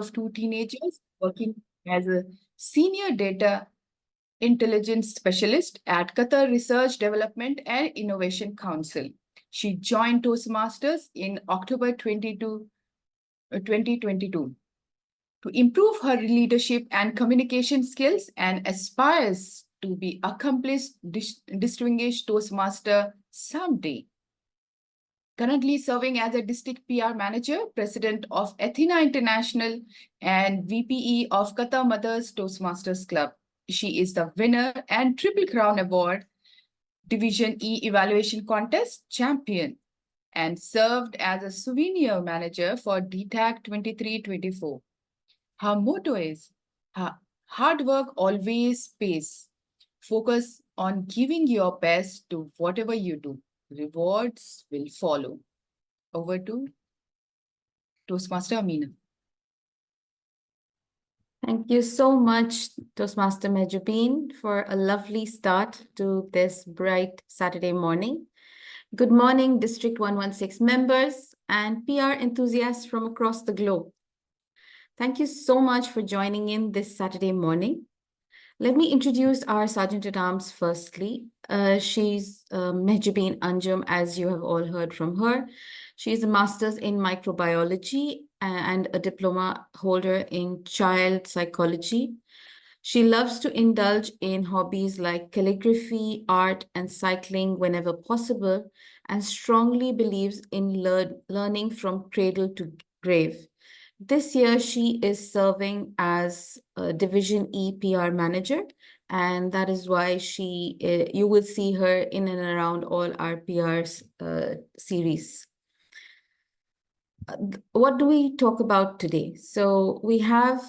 of two teenagers working as a senior data intelligence specialist at Qatar Research Development and Innovation Council. She joined Toastmasters in October 2022 to improve her leadership and communication skills and aspires to be accomplished distinguished Toastmaster someday. Currently serving as a district PR manager, president of Athena International, and VPE of Qatar Mothers Toastmasters Club. She is the winner and Triple Crown Award Division E Evaluation Contest champion and served as a souvenir manager for DTAC 23-24. Her motto is, hard work always pays. Focus on giving your best to whatever you do. Rewards will follow. Over to Toastmaster Amina. Thank you so much, Toastmaster Mejubin, for a lovely start to this bright Saturday morning. Good morning, District 116 members and PR enthusiasts from across the globe. Thank you so much for joining in this Saturday morning. Let me introduce our Sergeant-at-Arms firstly. She's Mejubin Anjum, as you have all heard from her. She's a master's in microbiology and a diploma holder in child psychology. She loves to indulge in hobbies like calligraphy, art, and cycling whenever possible, and strongly believes in learning from cradle to grave. This year, she is serving as a Division E PR manager, and that is why you will see her in and around all our PR series. What do we talk about today? So we have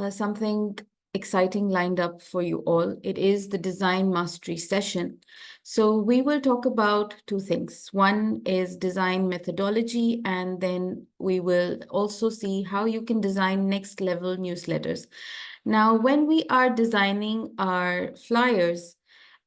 something exciting lined up for you all. It is the Design Mastery session. So we will talk about two things. One is design methodology, and then we will also see how you can design next level newsletters. Now, when we are designing our flyers,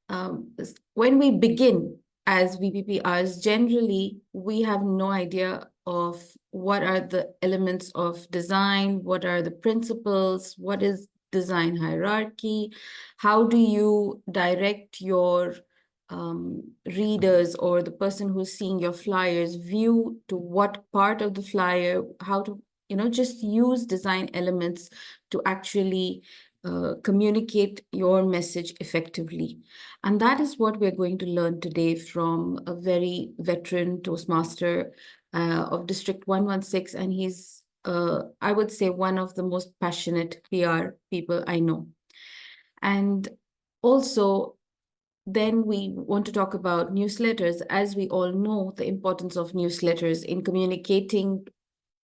when we begin as VPPRs, generally, we have no idea of what are the elements of design, what are the principles, what is design hierarchy, how do you direct your readers or the person who's seeing your flyers view to what part of the flyer, how to, just use design elements to actually communicate your message effectively. And that is what we're going to learn today from a very veteran Toastmaster of District 116, and he's, I would say, one of the most passionate PR people I know. And also, then we want to talk about newsletters. As we all know, the importance of newsletters in communicating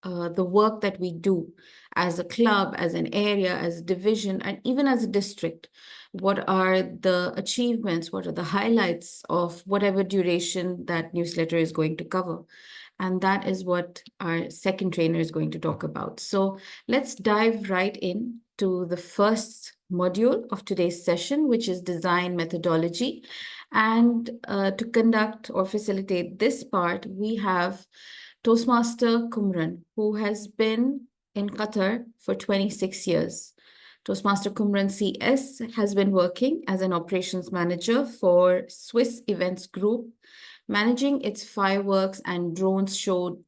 the work that we do as a club, as an area, as a division, and even as a district. What are the achievements? What are the highlights of whatever duration that newsletter is going to cover? And that is what our second trainer is going to talk about. So let's dive right in to the first module of today's session, which is design methodology. And to conduct or facilitate this part, we have Toastmaster Kumaran, who has been in Qatar for 26 years. Toastmaster Kumaran C.S. has been working as an operations manager for Swiss Events Group, managing its fireworks and drones show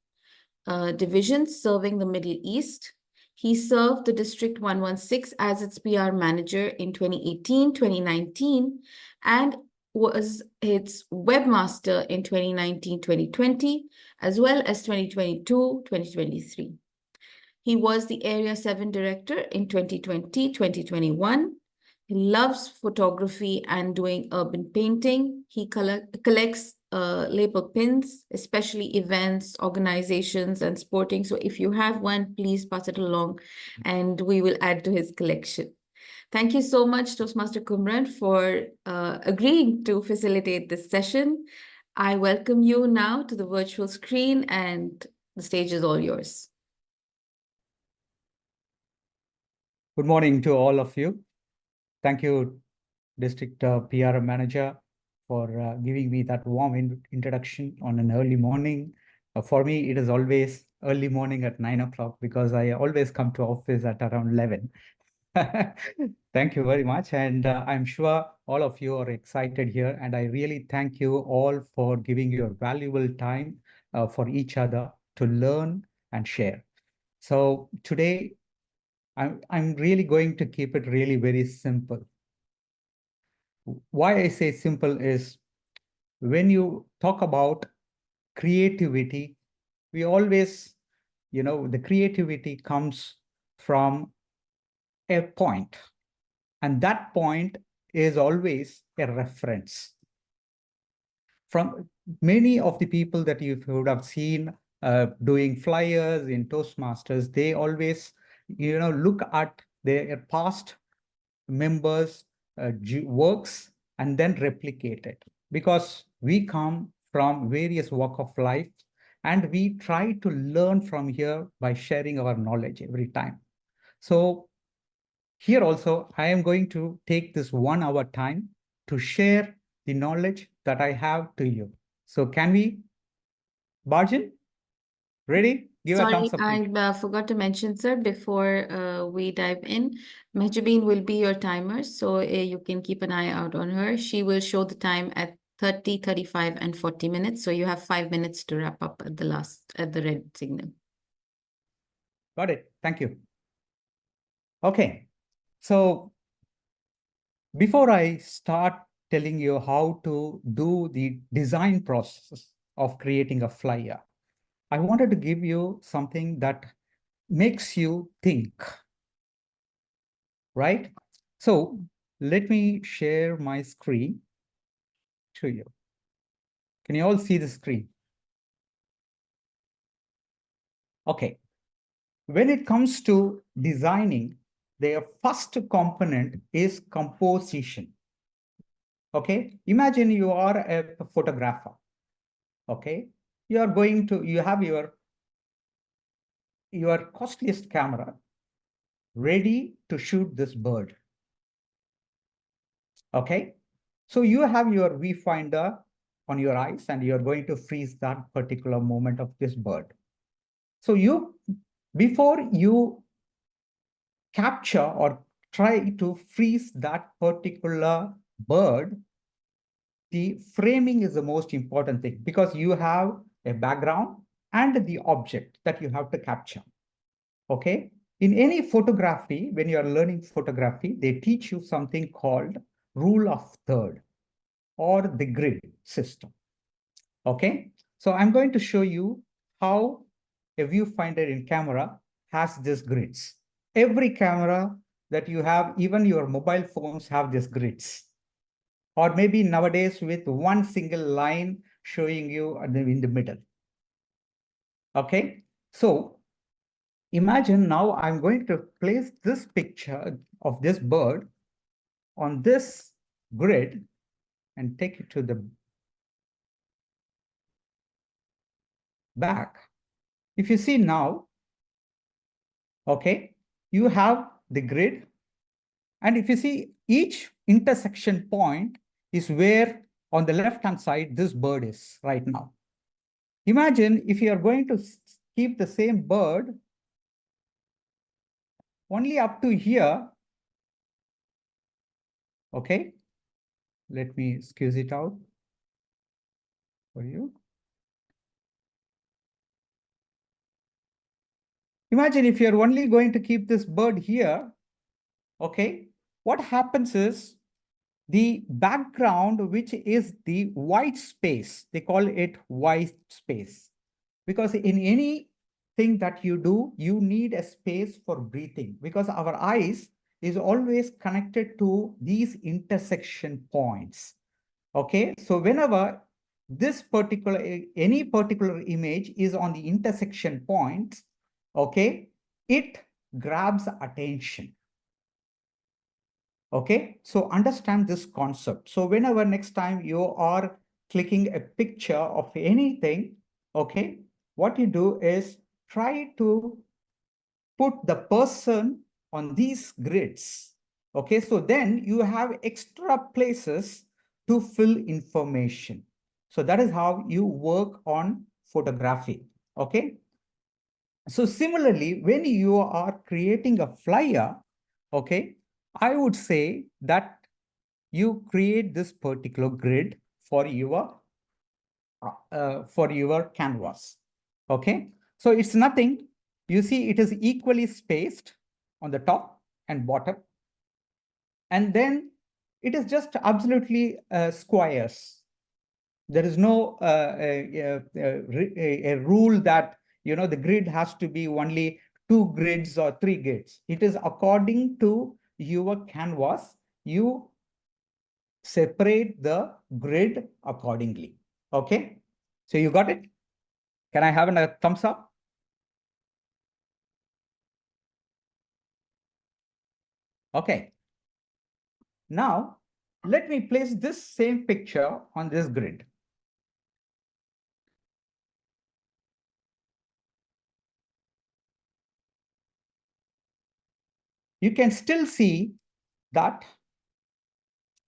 divisions serving the Middle East. He served the District 116 as its PR manager in 2018, 2019, and was its webmaster in 2019, 2020, as well as 2022, 2023. He was the Area 7 Director in 2020, 2021. He loves photography and doing urban painting. He collects label pins, especially events, organizations, and sporting. So if you have one, please pass it along and we will add to his collection. Thank you so much, Toastmaster Kumaran, for agreeing to facilitate this session. I welcome you now to the virtual screen, and the stage is all yours. Good morning to all of you. Thank you, District PR Manager, for giving me that warm introduction on an early morning. For me, it is always early morning at 9 o'clock because I always come to office at around 11. Thank you very much. And I'm sure all of you are excited here. And I really thank you all for giving your valuable time for each other to learn and share. So today, I'm really going to keep it really very simple. Why I say simple is when you talk about creativity, we always, the creativity comes from a point, and that point is always a reference. From many of the people that you would have seen doing flyers in Toastmasters, they always, look at their past members' works and then replicate it, because we come from various walk of life and we try to learn from here by sharing our knowledge every time. So here also, I am going to take this 1 hour time to share the knowledge that I have to you. So can we, Barjan, ready? Give a Sorry, thumbs up. I forgot to mention, sir, before we dive in, Mehjabeen will be your timer, so you can keep an eye out on her. She will show the time at 30, 35, and 40 minutes. So you have 5 minutes to wrap up at the red signal. Got it. Thank you. Okay. So before I start telling you how to do the design process of creating a flyer, I wanted to give you something that makes you think, right? So let me share my screen to you. Can you all see the screen? Okay. When it comes to designing, their first component is composition. Okay. Imagine you are a photographer. Okay. You have your costliest camera ready to shoot this bird. Okay. So you have your viewfinder on your eyes and you're going to freeze that particular moment of this bird. So before you capture or try to freeze that particular bird, the framing is the most important thing, because you have a background and the object that you have to capture. Okay. In any photography, when you are learning photography, they teach you something called rule of third or the grid system. Okay. So I'm going to show you how a viewfinder in camera has these grids. Every camera that you have, even your mobile phones have these grids. Or maybe nowadays with one single line showing you in the middle. Okay. So imagine now I'm going to place this picture of this bird on this grid and take it to the back. If you see now, okay, you have the grid. And if you see, each intersection point is where on the left-hand side, this bird is right now. Imagine if you are going to keep the same bird only up to here. Okay, let me squeeze it out for you. Imagine if you're only going to keep this bird here, okay, what happens is the background, which is the white space, they call it white space, because in anything that you do, you need a space for breathing, because our eyes is always connected to these intersection points. Okay, so whenever any particular image is on the intersection point, okay, it grabs attention. Okay, so understand this concept. So whenever next time you are clicking a picture of anything, okay, what you do is try to put the person on these grids. Okay, so then you have extra places to fill information. So that is how you work on photography. Okay. So similarly, when you are creating a flyer, okay, I would say that you create this particular grid for your canvas. Okay, so it's nothing. You see, it is equally spaced on the top and bottom, and then it is just absolutely squares. There is no a rule that the grid has to be only 2 grids or 3 grids. It is according to your canvas. You separate the grid accordingly. Okay, so you got it? Can I have a thumbs up? Okay. Now, let me place this same picture on this grid. You can still see that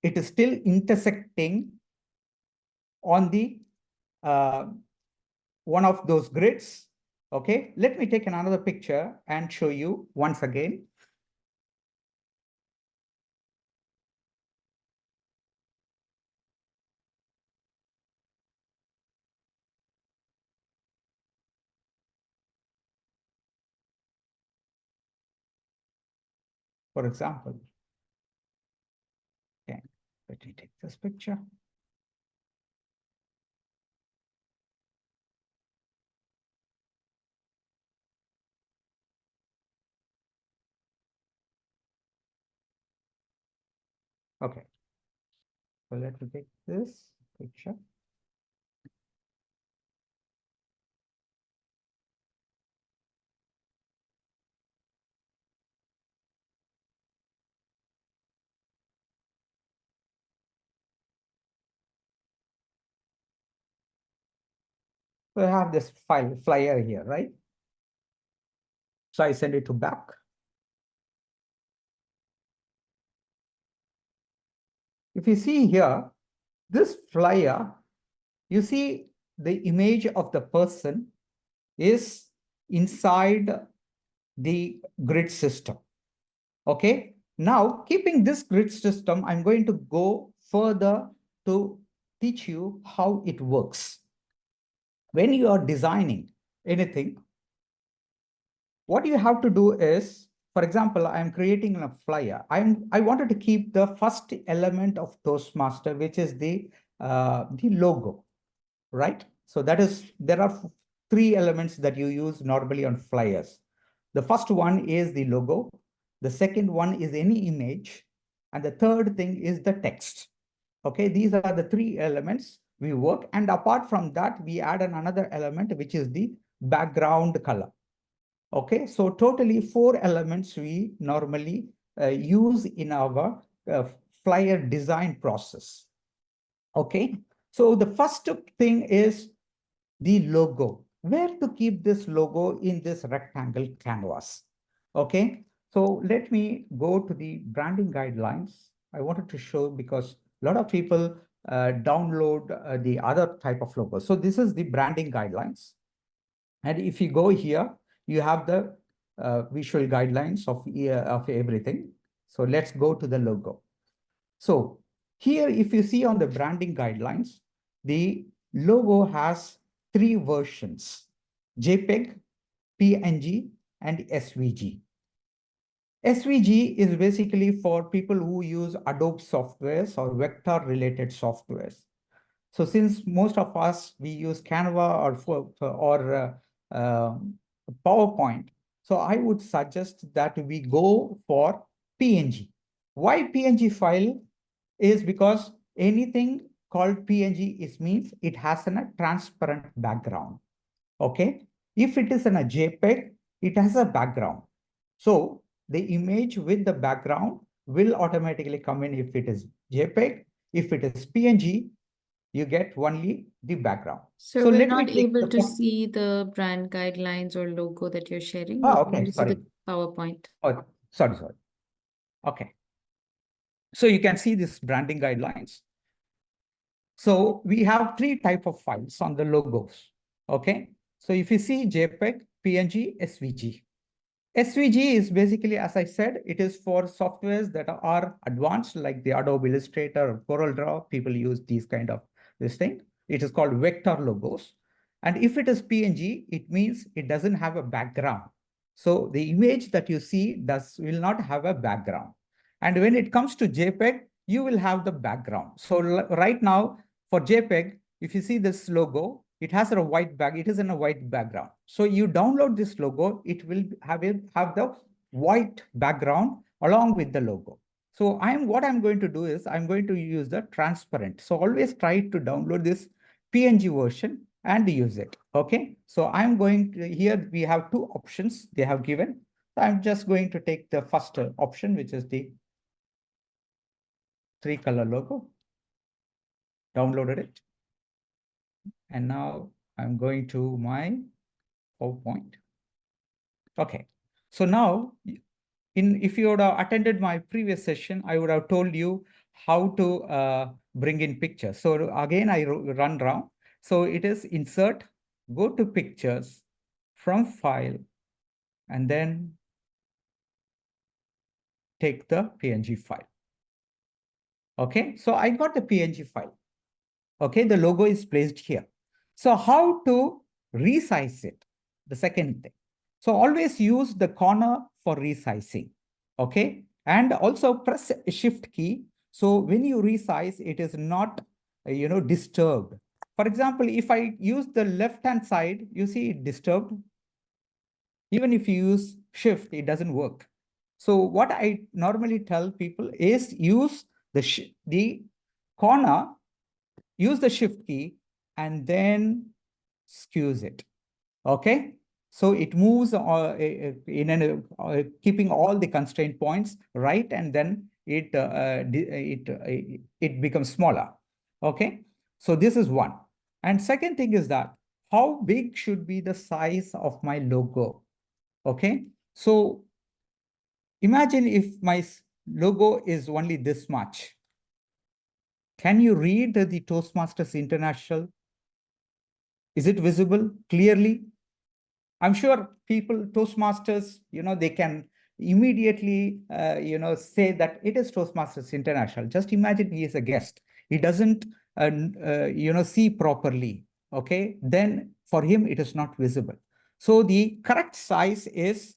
it is still intersecting on the one of those grids. Okay, let me take another picture and show you once again. For example, okay, let me take this picture. Okay, so let me take this picture. So I have this flyer here, right? So I send it to back. If you see here, this flyer, you see the image of the person is inside the grid system. Okay, now keeping this grid system, I'm going to go further to teach you how it works. When you are designing anything, what you have to do is, for example, I'm creating a flyer. I wanted to keep the first element of Toastmaster, which is the logo, right? So there are 3 elements that you use normally on flyers. The first one is the logo. The second one is any image. And the third thing is the text. Okay, these are the 3 elements we work. And apart from that, we add another element, which is the background color. Okay, so totally 4 elements we normally use in our flyer design process. Okay, so the first thing is the logo. Where to keep this logo in this rectangle canvas? Okay, so let me go to the branding guidelines. I wanted to show because a lot of people download the other type of logo. So this is the branding guidelines. And if you go here, you have the visual guidelines of everything. So let's go to the logo. So here, if you see on the branding guidelines, the logo has 3 versions: JPEG, PNG, and SVG. SVG is basically for people who use Adobe softwares or vector related softwares. So since most of us, we use Canva or PowerPoint, so I would suggest that we go for PNG. Why PNG file? Is because anything called PNG means it has a transparent background. Okay. If it is in a JPEG, it has a background. So the image with the background will automatically come in if it is JPEG. If it is PNG, you get only the background. So we're let me not take able the to see the brand guidelines or logo that you're sharing. We can okay, only see sorry. the PowerPoint. Oh, sorry. Okay. So you can see this branding guidelines. So we have 3 types of files on the logos. Okay. So if you see JPEG, PNG, SVG. SVG is basically, as I said, it is for softwares that are advanced, like the Adobe Illustrator or CorelDRAW. People use these kind of this thing. It is called vector logos. And if it is PNG, it means it doesn't have a background. So the image that you see will not have a background. And when it comes to JPEG, you will have the background. So right now for JPEG, if you see this logo, it has a white it is in a white background. So you download this logo, it will have the white background along with the logo. So what I'm going to do is I'm going to use the transparent. So always try to download this PNG version and use it. Okay. So I'm going to, here we have two options they have given. So I'm just going to take the first option, which is the 3-color logo. Downloaded it. And now I'm going to my PowerPoint. Okay. So now, if you would have attended my previous session, I would have told you how to bring in pictures. So again, I run down. So it is insert, go to pictures, from file, and then take the PNG file. Okay. So I got the PNG file. Okay. The logo is placed here. So how to resize it? The second thing. So always use the corner for resizing. Okay. And also press shift key. So when you resize, it is not, disturbed. For example, if I use the left-hand side, you see it disturbed. Even if you use shift, it doesn't work. So what I normally tell people is use the corner, use the shift key, and then skews it. Okay. So it moves keeping all the constraint points right, and then it becomes smaller. Okay. So this is one. And second thing is that how big should be the size of my logo? Okay. So imagine if my logo is only this much. Can you read the Toastmasters International? Is it visible clearly? I'm sure people, Toastmasters, they can immediately, say that it is Toastmasters International. Just imagine he is a guest. He doesn't, see properly. Okay. Then for him, it is not visible. So the correct size is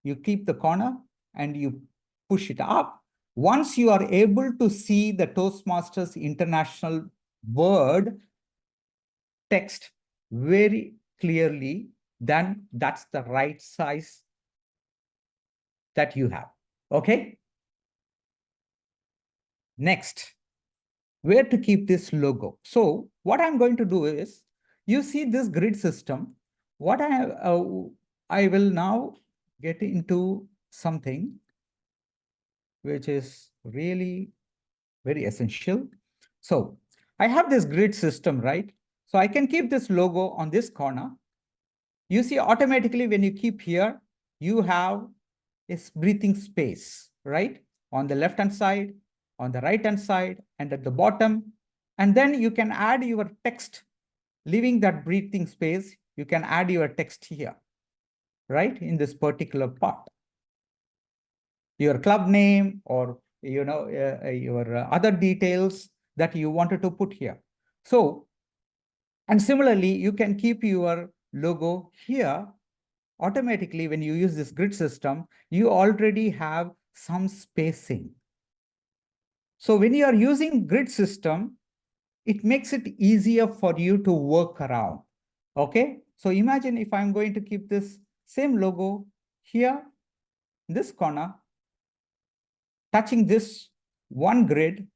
you keep the corner and you push it up. Once you are able to see the Toastmasters International word text very clearly, then that's the right size that you have. Okay. Next, where to keep this logo? So what I'm going to do is, you see this grid system. What I will now get into something which is really very essential. So I have this grid system, right? So I can keep this logo on this corner. You see automatically when you keep here, you have a breathing space, right? On the left-hand side, on the right-hand side, and at the bottom. And then you can add your text, leaving that breathing space. You can add your text here, right? In this particular part. Your club name or, your other details that you wanted to put here. So, and similarly, you can keep your logo here. Automatically, when you use this grid system, you already have some spacing. So when you are using grid system, it makes it easier for you to work around. Okay. So imagine if I'm going to keep this same logo here, this corner, touching this one grid,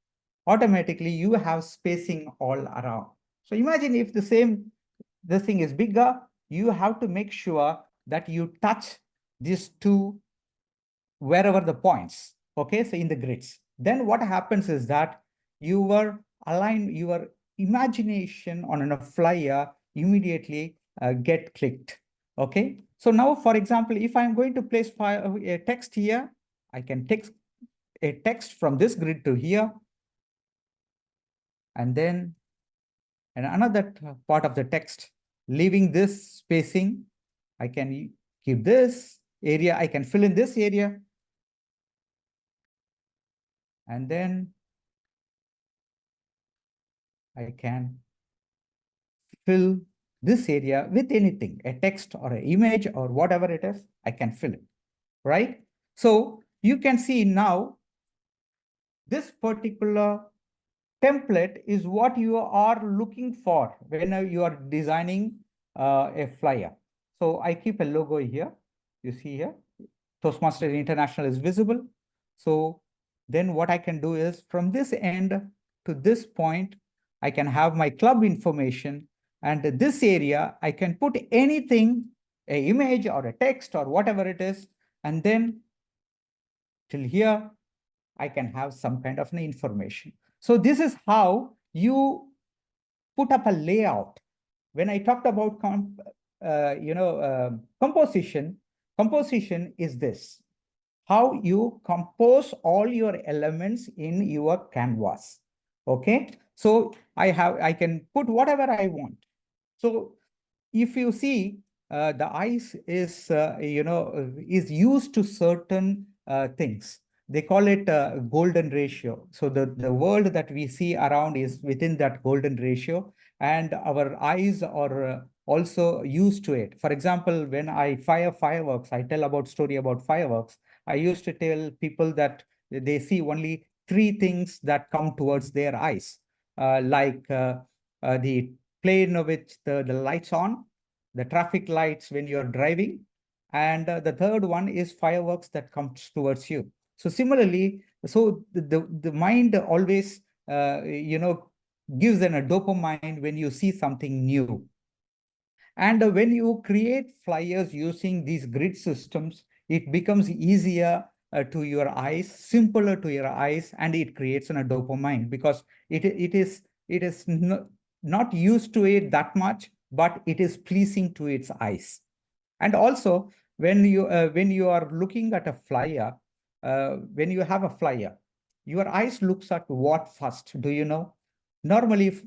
automatically you have spacing all around. So imagine if this thing is bigger, you have to make sure that you touch these two wherever the points, okay, so in the grids. Then what happens is that your imagination on a flyer immediately get clicked. Okay. So now, for example, if I'm going to place a text here, I can text a text from this grid to here. And then another part of the text, leaving this spacing I can keep this area, I can fill in this area. And then I can fill this area with anything, a text or an image or whatever it is, I can fill it, right? So you can see now this particular template is what you are looking for when you are designing a flyer. So I keep a logo here. You see here, Toastmasters International is visible. So then what I can do is from this end to this point, I can have my club information, and this area, I can put anything, an image or a text or whatever it is, and then till here, I can have some kind of an information. So this is how you put up a layout. When I talked about composition, composition is this: how you compose all your elements in your canvas. Okay, so I can put whatever I want. So if you see, the ice is is used to certain things. They call it golden ratio. So the world that we see around is within that golden ratio, and our eyes are also used to it. For example, when I fire fireworks, I tell about story about fireworks. I used to tell people that they see only three things that come towards their eyes, like the plane with the lights on, the traffic lights when you're driving, and the third one is fireworks that comes towards you. So similarly, so the mind always gives a dopamine when you see something new. And when you create flyers using these grid systems, it becomes easier to your eyes, simpler to your eyes, and it creates a dopamine because it is not used to it that much, but it is pleasing to its eyes. And also, when you are looking at a flyer, when you have a flyer, your eyes looks at what first? Do you know? Normally,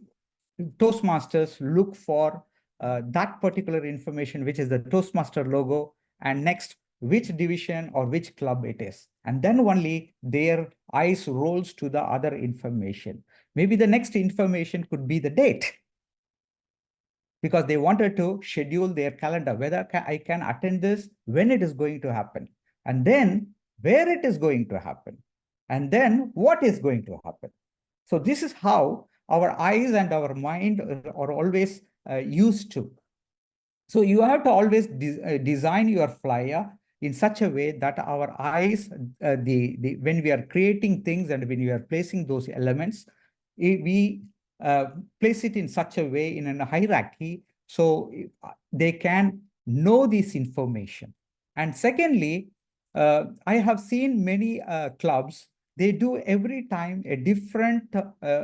Toastmasters look for that particular information, which is the Toastmaster logo, and next, which division or which club it is. And then only their eyes rolls to the other information. Maybe the next information could be the date, because they wanted to schedule their calendar, whether I can attend this, when it is going to happen, and then where it is going to happen, and then what is going to happen. So this is how our eyes and our mind are always used to. So you have to always design your flyer in such a way that our eyes, when we are creating things and when we are placing those elements, we place it in such a way in a hierarchy so they can know this information. And secondly, I have seen many clubs, they do every time a different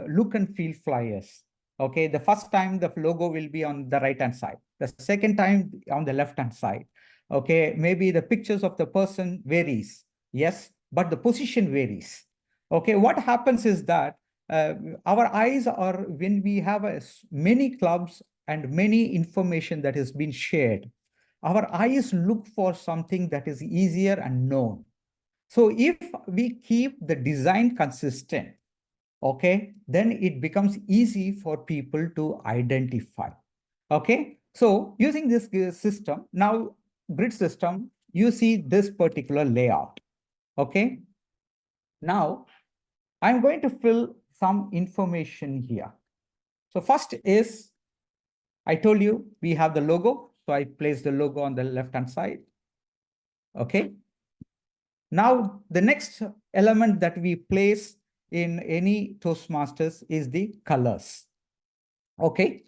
look and feel flyers. Okay, the first time the logo will be on the right hand side, the second time on the left hand side. Okay, maybe the pictures of the person varies, yes, but the position varies. Okay, what happens is that our eyes are, when we have many clubs and many information that has been shared, our eyes look for something that is easier and known. So if we keep the design consistent, okay, then it becomes easy for people to identify. Okay, so using this system, now grid system, you see this particular layout. Okay, now I'm going to fill some information here. So first is, I told you we have the logo, so I place the logo on the left hand side. Okay, now the next element that we place in any Toastmasters is the colors. Okay,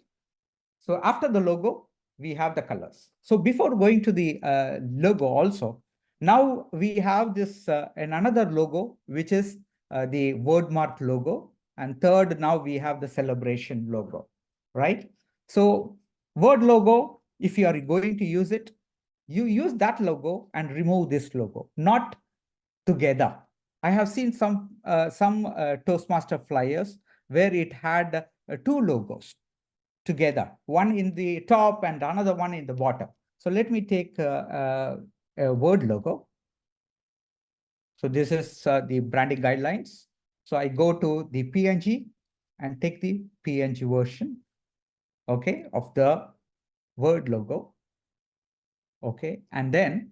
so after the logo, we have the colors. So before going to the logo also, now we have this another logo, which is the wordmark logo. And third, now we have the celebration logo, right? So word logo, if you are going to use it, you use that logo and remove this logo, not together. I have seen some Toastmaster flyers where it had two logos together, one in the top and another one in the bottom. So let me take a word logo. So this is the branding guidelines. So I go to the PNG and take the PNG version, okay, of the word logo. Okay, and then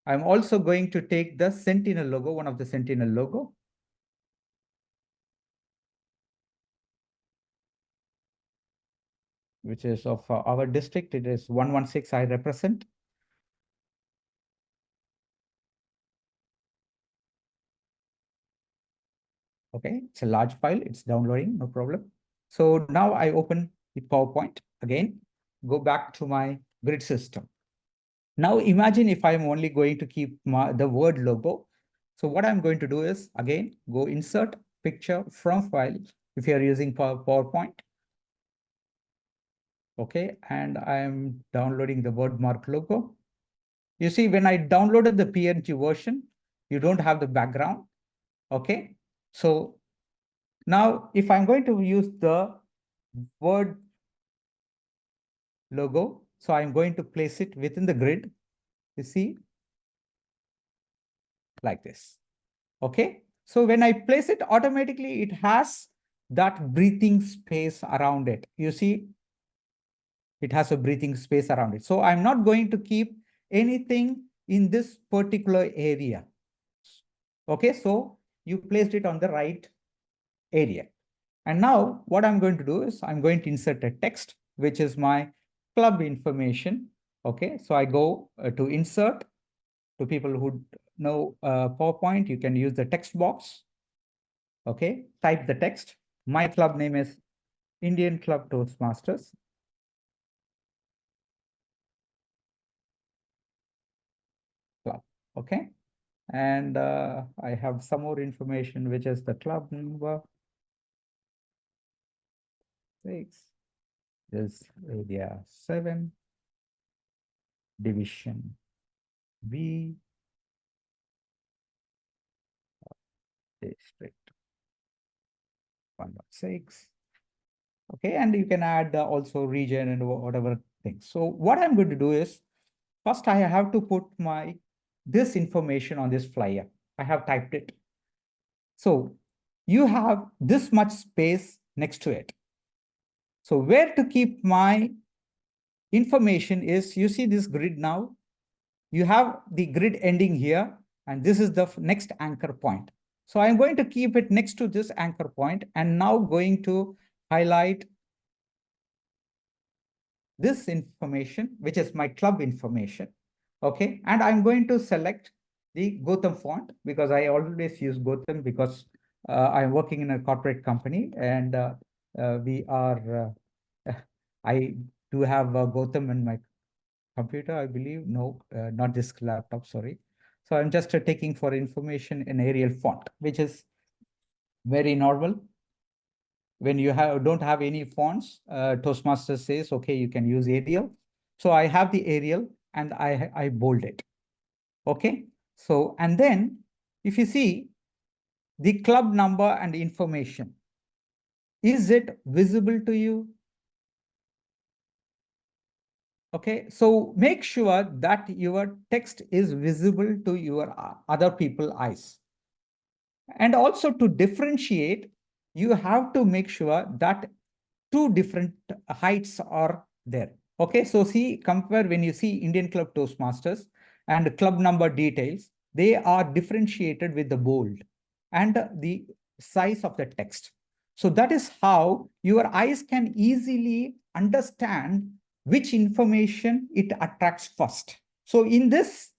I'm also going to take the Sentinel logo, one of the Sentinel logo. Which is of our district. It is 116 I represent. Okay, it's a large file. It's downloading, no problem. So now I open the PowerPoint again, go back to my grid system. Now imagine if I'm only going to keep the word logo. So what I'm going to do is, again, go insert picture from file if you're using PowerPoint. Okay, and I'm downloading the word mark logo. You see, when I downloaded the PNG version, you don't have the background. Okay, so now if I'm going to use the word logo, so I'm going to place it within the grid, you see, like this. Okay, so when I place it, automatically it has that breathing space around it. You see, it has a breathing space around it. So I'm not going to keep anything in this particular area. Okay, so you placed it on the right area. And now what I'm going to do is I'm going to insert a text, which is my club information. Okay, so I go to insert. To people who know PowerPoint, you can use the text box. Okay, type the text. My club name is Indian Club Toastmasters. Club. Okay, and I have some more information, which is the club number 6. This area 7, division B, district 1.6. Okay, and you can add also region and whatever things. So what I'm going to do is, first I have to put this information on this flyer. I have typed it. So you have this much space next to it. So where to keep my information is, you see this grid now, you have the grid ending here, and this is the next anchor point. So I'm going to keep it next to this anchor point, and now going to highlight this information, which is my club information. Okay, and I'm going to select the Gotham font, because I always use Gotham, because I'm working in a corporate company, and we are I do have Gotham in my computer, I believe. No, not this laptop, sorry. So I'm just taking for information an Arial font, which is very normal. When you don't have any fonts, Toastmasters says, okay, you can use Arial. So I have the Arial, and I bold it. Okay, so, and then if you see the club number and information, is it visible to you? Okay, so make sure that your text is visible to your other people's eyes. And also, to differentiate, you have to make sure that two different heights are there. Okay, so see, compare when you see Indian Club Toastmasters and club number details, they are differentiated with the bold and the size of the text. So that is how your eyes can easily understand which information it attracts first. So in this,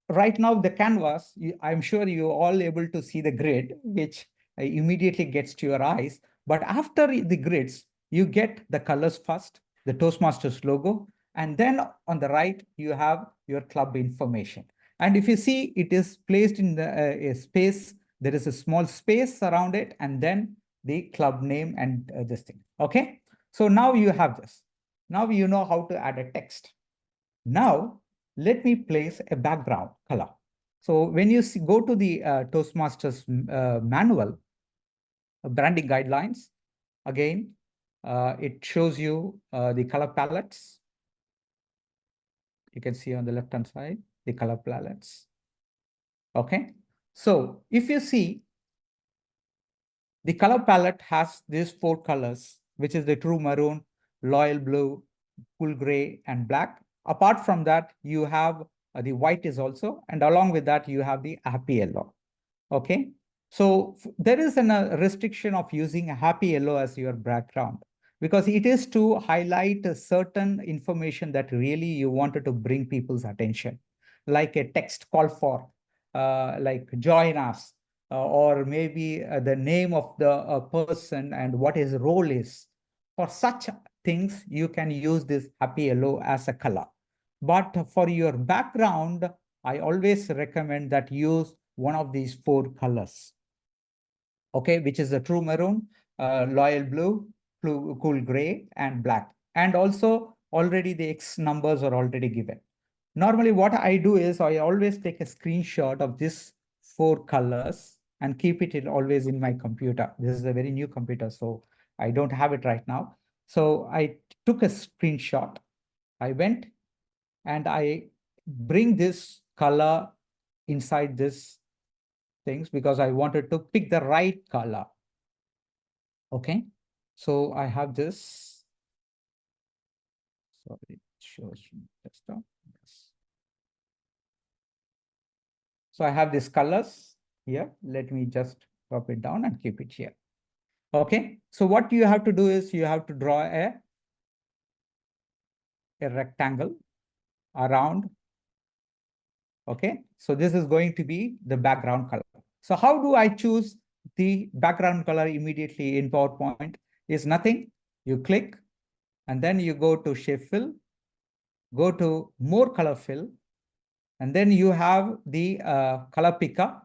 right now, the canvas, I'm sure you're all able to see the grid, which immediately gets to your eyes. But after the grids, you get the colors first, the Toastmasters logo, and then on the right, you have your club information. And if you see, it is placed in the a space, there is a small space around it, and then the club name and this thing. Okay, so now you have this. Now you know how to add a text. Now, let me place a background color. So when you go to the Toastmasters manual, branding guidelines, again, it shows you the color palettes. You can see on the left-hand side, the color palettes. Okay. So if you see, the color palette has these 4 colors, which is the true maroon, loyal blue, cool gray, and black. Apart from that, you have the white is also, and along with that, you have the happy yellow. Okay. So there is a restriction of using a happy yellow as your background, because it is to highlight a certain information that really you wanted to bring people's attention, like a text call for, like join us, or maybe the name of the person and what his role is. For such things, you can use this happy yellow as a color. But for your background, I always recommend that use one of these 4 colors. Okay, which is the true maroon, loyal blue, cool gray, and black. And also already the X numbers are already given. Normally what I do is I always take a screenshot of these 4 colors and keep it always in my computer. This is a very new computer, so I don't have it right now. So I took a screenshot. I went and I bring this color inside this things because I wanted to pick the right color. Okay, so I have this. Sorry, it shows desktop. Yes. So I have these colors here. Let me just drop it down and keep it here. Okay, so what you have to do is you have to draw a rectangle around. Okay, so this is going to be the background color. So how do I choose the background color immediately in PowerPoint? Is nothing. You click and then you go to shape fill, go to more color fill, and then you have the color picker.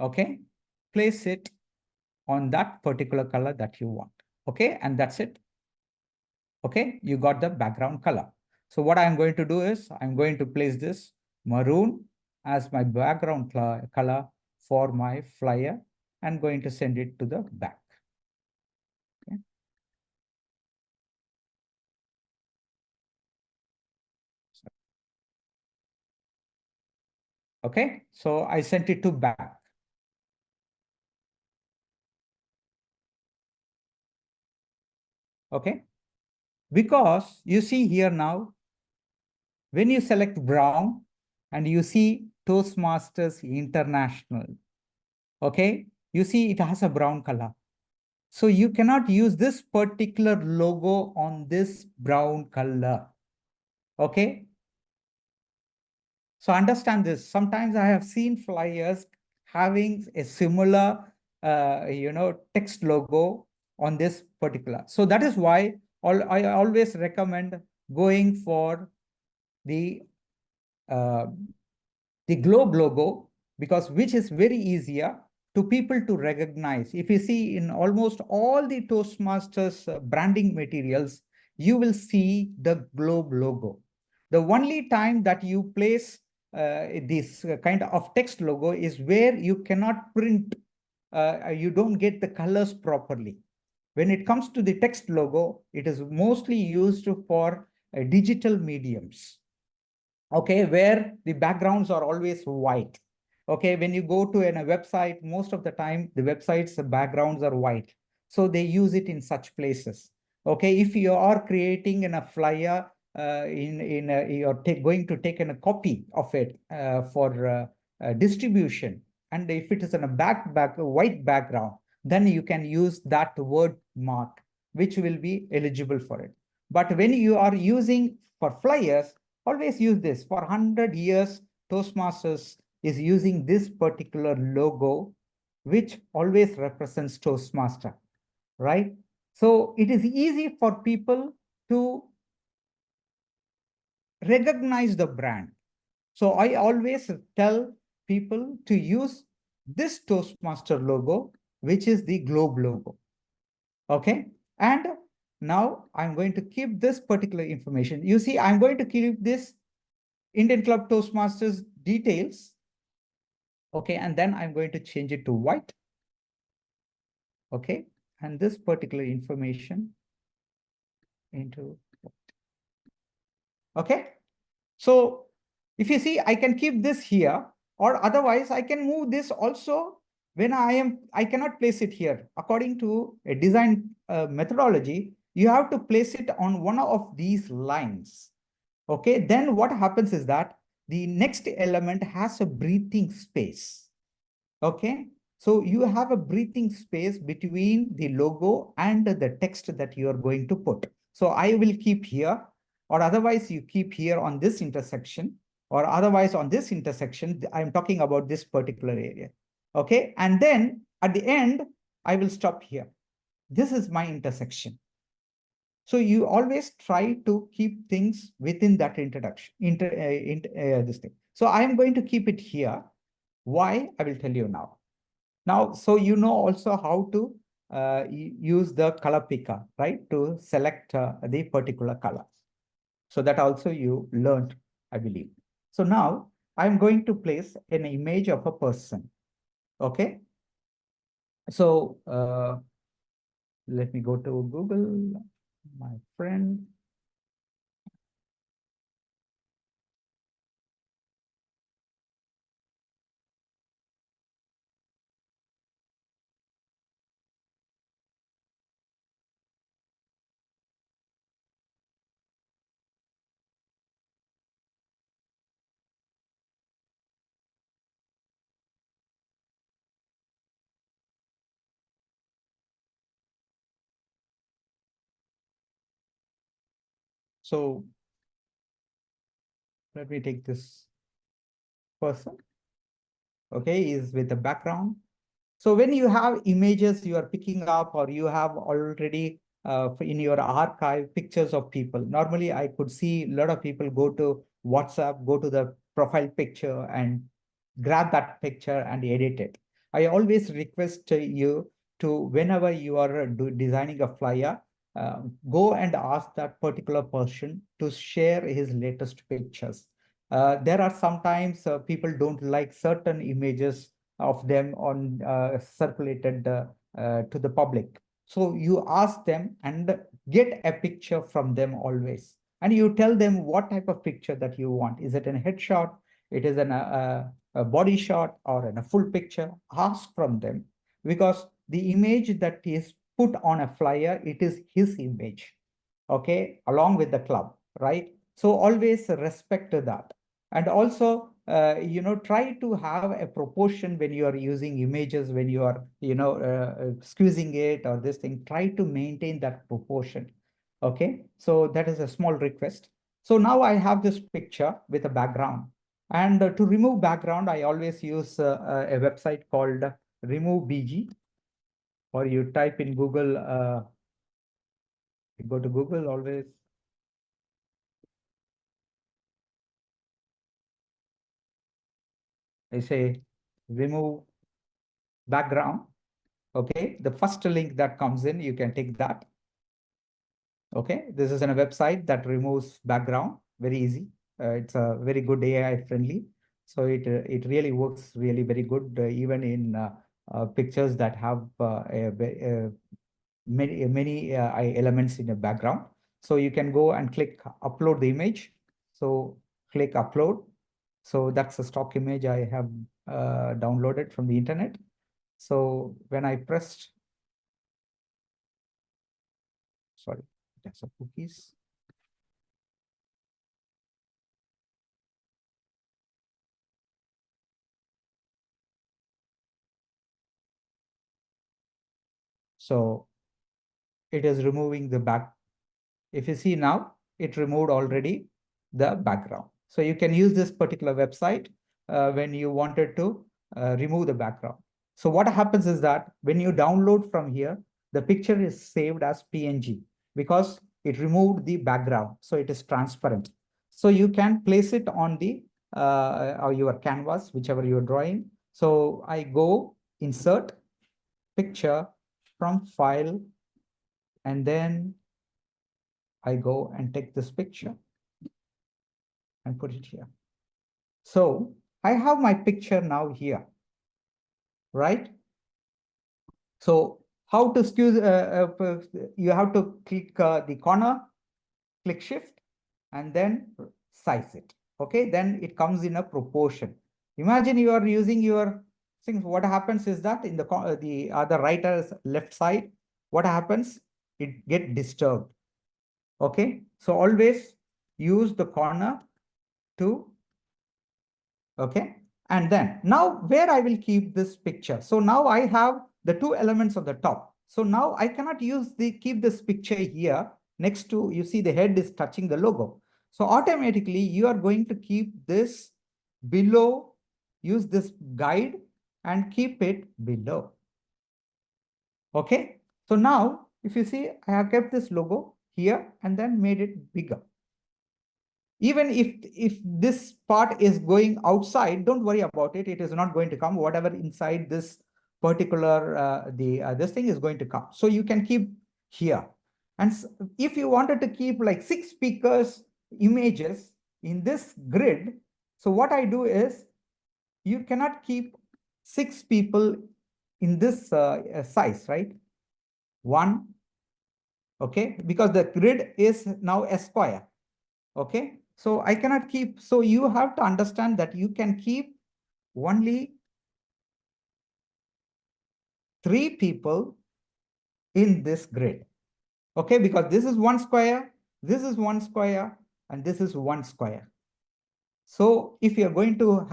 Okay, place it on that particular color that you want. Okay, and that's it. Okay, you got the background color. So what I'm going to do is I'm going to place this maroon as my background color for my flyer and going to send it to the back. Okay. Okay, so I sent it to back. Okay, because you see here now, when you select brown and you see Toastmasters International, okay, you see it has a brown color. So you cannot use this particular logo on this brown color. Okay. So understand this. Sometimes I have seen flyers having a similar, text logo on this particular. So that is why I always recommend going for the uh, globe logo, because which is very easier to people to recognize. If you see in almost all the Toastmasters branding materials, you will see the globe logo. The only time that you place this kind of text logo is where you cannot print, you don't get the colors properly. When it comes to the text logo, it is mostly used for digital mediums. Okay, where the backgrounds are always white. Okay, when you go to a website, most of the time the websites the backgrounds are white, so they use it in such places. Okay, if you are creating in a flyer, you're going to take in a copy of it for distribution, and if it is in a white background, then you can use that word mark, which will be eligible for it. But when you are using for flyers, always use this. For 100 years, Toastmasters is using this particular logo, which always represents Toastmaster, right? So it is easy for people to recognize the brand. So I always tell people to use this Toastmaster logo, which is the globe logo. Okay. And now I'm going to keep this particular information. You see, I'm going to keep this Indian Club Toastmasters details. Okay, and then I'm going to change it to white. Okay, and this particular information into white. Okay, So if you see, I can keep this here, or otherwise I can move this also when I cannot place it here. According to a design methodology, you have to place it on one of these lines. Okay, then what happens is that the next element has a breathing space. Okay, so you have a breathing space between the logo and the text that you are going to put. So I will keep here, or otherwise you keep here on this intersection, or otherwise on this intersection. I'm talking about this particular area. Okay, and then at the end, I will stop here. This is my intersection. So you always try to keep things within that introduction, this thing. So I am going to keep it here. Why? I will tell you now. Now, so you know also how to use the color picker, right? To select the particular color. So that also you learned, I believe. So now I'm going to place an image of a person. Okay. So let me go to Google, my friend. So let me take this person. Okay, is with the background. So when you have images you are picking up, or you have already in your archive pictures of people, normally I could see a lot of people go to WhatsApp, go to the profile picture and grab that picture and edit it. I always request you to, whenever you are designing a flyer, go and ask that particular person to share his latest pictures. There are sometimes people don't like certain images of them on circulated to the public. So you ask them and get a picture from them always. And you tell them what type of picture that you want. Is it a headshot? It is a body shot, or in a full picture? Ask from them, because the image that is put on a flyer, it is his image, okay, along with the club, right? So always respect that. And also, try to have a proportion when you are using images, when you are, squeezing it or this thing, try to maintain that proportion. Okay, so that is a small request. So now I have this picture with a background. And to remove background, I always use a website called Remove BG, or you type in Google, go to Google always. I say remove background. Okay, the first link that comes in, you can take that. Okay, this is a website that removes background, very easy. It's a very good AI friendly. So it really works really very good, even in pictures that have many elements in the background. So you can go and click upload the image. So click upload. So that's a stock image I have downloaded from the internet. So when I pressed, sorry, that's a cookies. So it is removing the back. If you see now, it removed already the background. So you can use this particular website when you wanted to remove the background. So what happens is that when you download from here, the picture is saved as PNG because it removed the background. So it is transparent. So you can place it on the or your canvas, whichever you're drawing. So I go insert picture from file, and then I go and take this picture and put it here. So I have my picture now here, right? So how to squeeze, you have to click the corner, click shift, and then size it. okay, then it comes in a proportion. Imagine you are using your things. What happens is that in the other writer's left side, what happens? It get disturbed. Okay, so always use the corner to, okay, and then now where I will keep this picture. So now I have the two elements of the top. So now I cannot keep this picture here next to, you see the head is touching the logo. So automatically you are going to keep this below, use this guide and keep it below. Okay, so now if you see, I have kept this logo here and then made it bigger. Even if this part is going outside, don't worry about it. It is not going to come. Whatever inside this particular this thing is going to come. So you can keep here. And if you wanted to keep like 6 speakers images in this grid, so what I do is you cannot keep 6 people in this size, right? 1, okay, because the grid is now a square. Okay, so I cannot keep, so you have to understand that you can keep only 3 people in this grid. Okay, because this is 1 square, this is 1 square, and this is 1 square. So if you're going to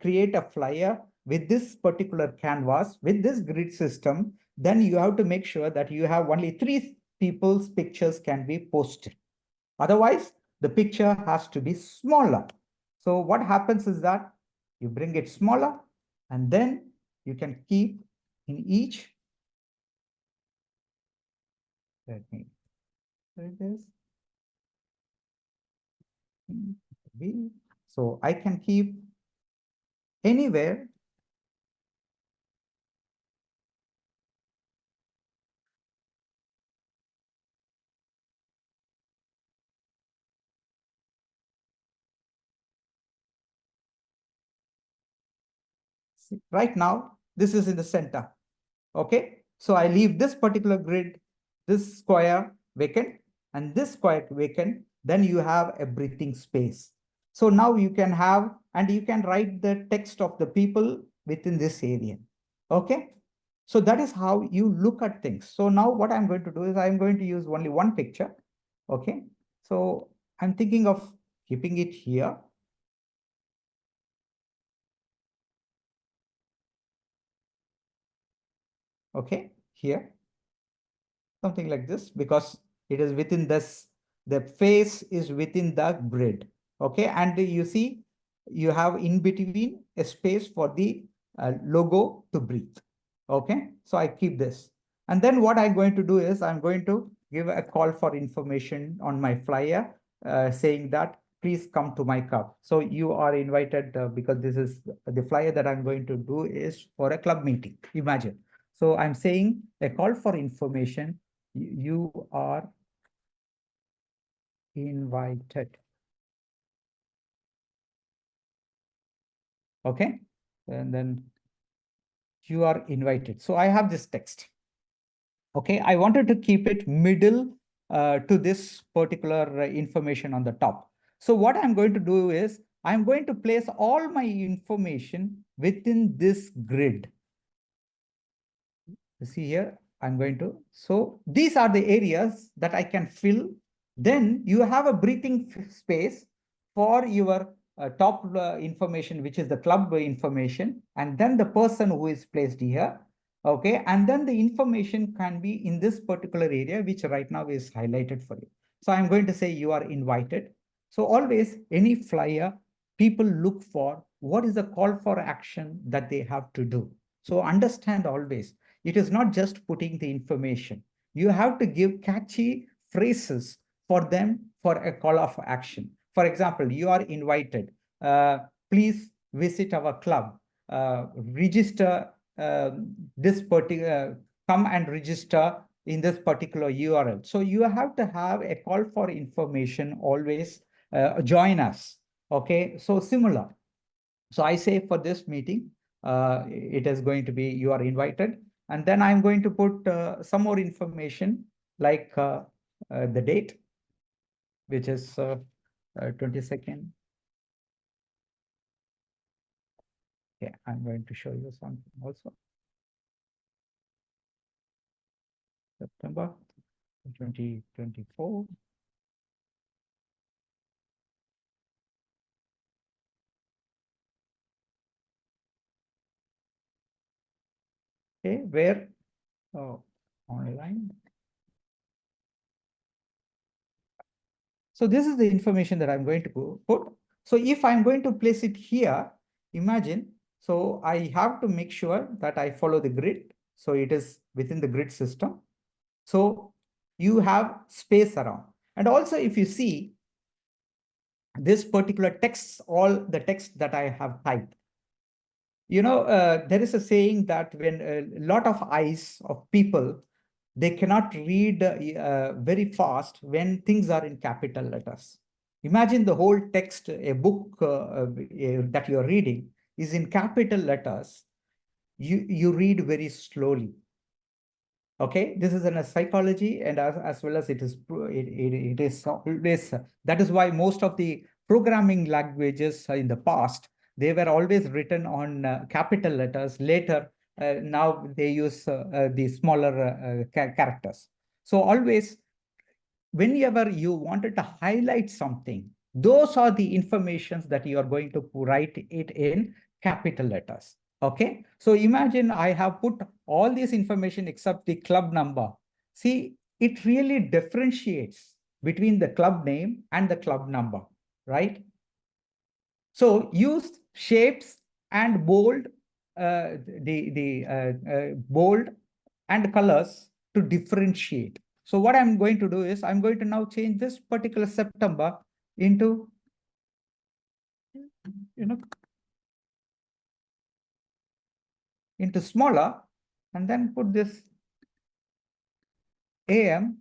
create a flyer with this particular canvas, with this grid system, then you have to make sure that you have only 3 people's pictures can be posted. Otherwise, the picture has to be smaller. So what happens is that you bring it smaller and then you can keep in each. Let me, there it is. So I can keep anywhere. Right now, this is in the center. Okay, so I leave this particular grid, this square vacant, and this square vacant. Then you have a breathing space. So now you can have, and you can write the text of the people within this area. Okay, so that is how you look at things. So now what I'm going to do is I'm going to use only one picture. Okay, so I'm thinking of keeping it here. Okay, here, something like this, because it is within this, the face is within the grid. Okay, and you see, you have in between a space for the logo to breathe. Okay, so I keep this. And then what I'm going to do is I'm going to give a call for information on my flyer saying that please come to my club. So you are invited because this is the flyer that I'm going to do is for a club meeting. Imagine. So I'm saying a call for information. You are invited. Okay, and then you are invited. So I have this text. Okay, I wanted to keep it middle to this particular information on the top. So what I'm going to do is I'm going to place all my information within this grid. You see here, I'm going to, so these are the areas that I can fill. Then you have a breathing space for your top information, which is the club information, and then the person who is placed here. Okay, and then the information can be in this particular area, which right now is highlighted for you. So I'm going to say you are invited. So always any flyer, people look for what is the call for action that they have to do. So understand always, it is not just putting the information. You have to give catchy phrases for them for a call of action. For example, you are invited. Please visit our club. Register this particular, come and register in this particular URL. So you have to have a call for information always. Join us. Okay, so similar. So I say for this meeting, it is going to be you are invited. And then I'm going to put some more information like the date, which is 22nd. Okay, I'm going to show you something also. September 2024. Okay, where online. So this is the information that I'm going to put. So if I'm going to place it here, imagine, so I have to make sure that I follow the grid. So it is within the grid system. So you have space around. And also if you see this particular text, all the text that I have typed, there is a saying that when a lot of eyes of people, they cannot read very fast when things are in capital letters. Imagine the whole text, a book that you're reading is in capital letters. You read very slowly. Okay, this is in a psychology, and as well as it is always, that is why most of the programming languages in the past, they were always written on capital letters. Later, now they use the smaller characters. So always, whenever you wanted to highlight something, those are the informations that you are going to write it in capital letters. Okay, so imagine I have put all this information except the club number. See, it really differentiates between the club name and the club number, right? So use shapes and bold, bold and colors to differentiate. So what I'm going to do is I'm going to now change this particular September into, into smaller, and then put this AM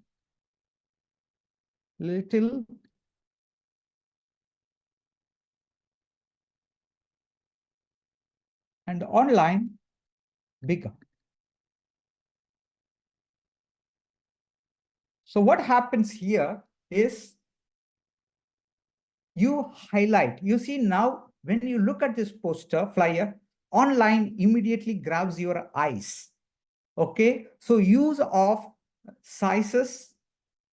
little and online bigger. So what happens here is you highlight. You see now, when you look at this poster flyer, online immediately grabs your eyes. Okay, so use of sizes,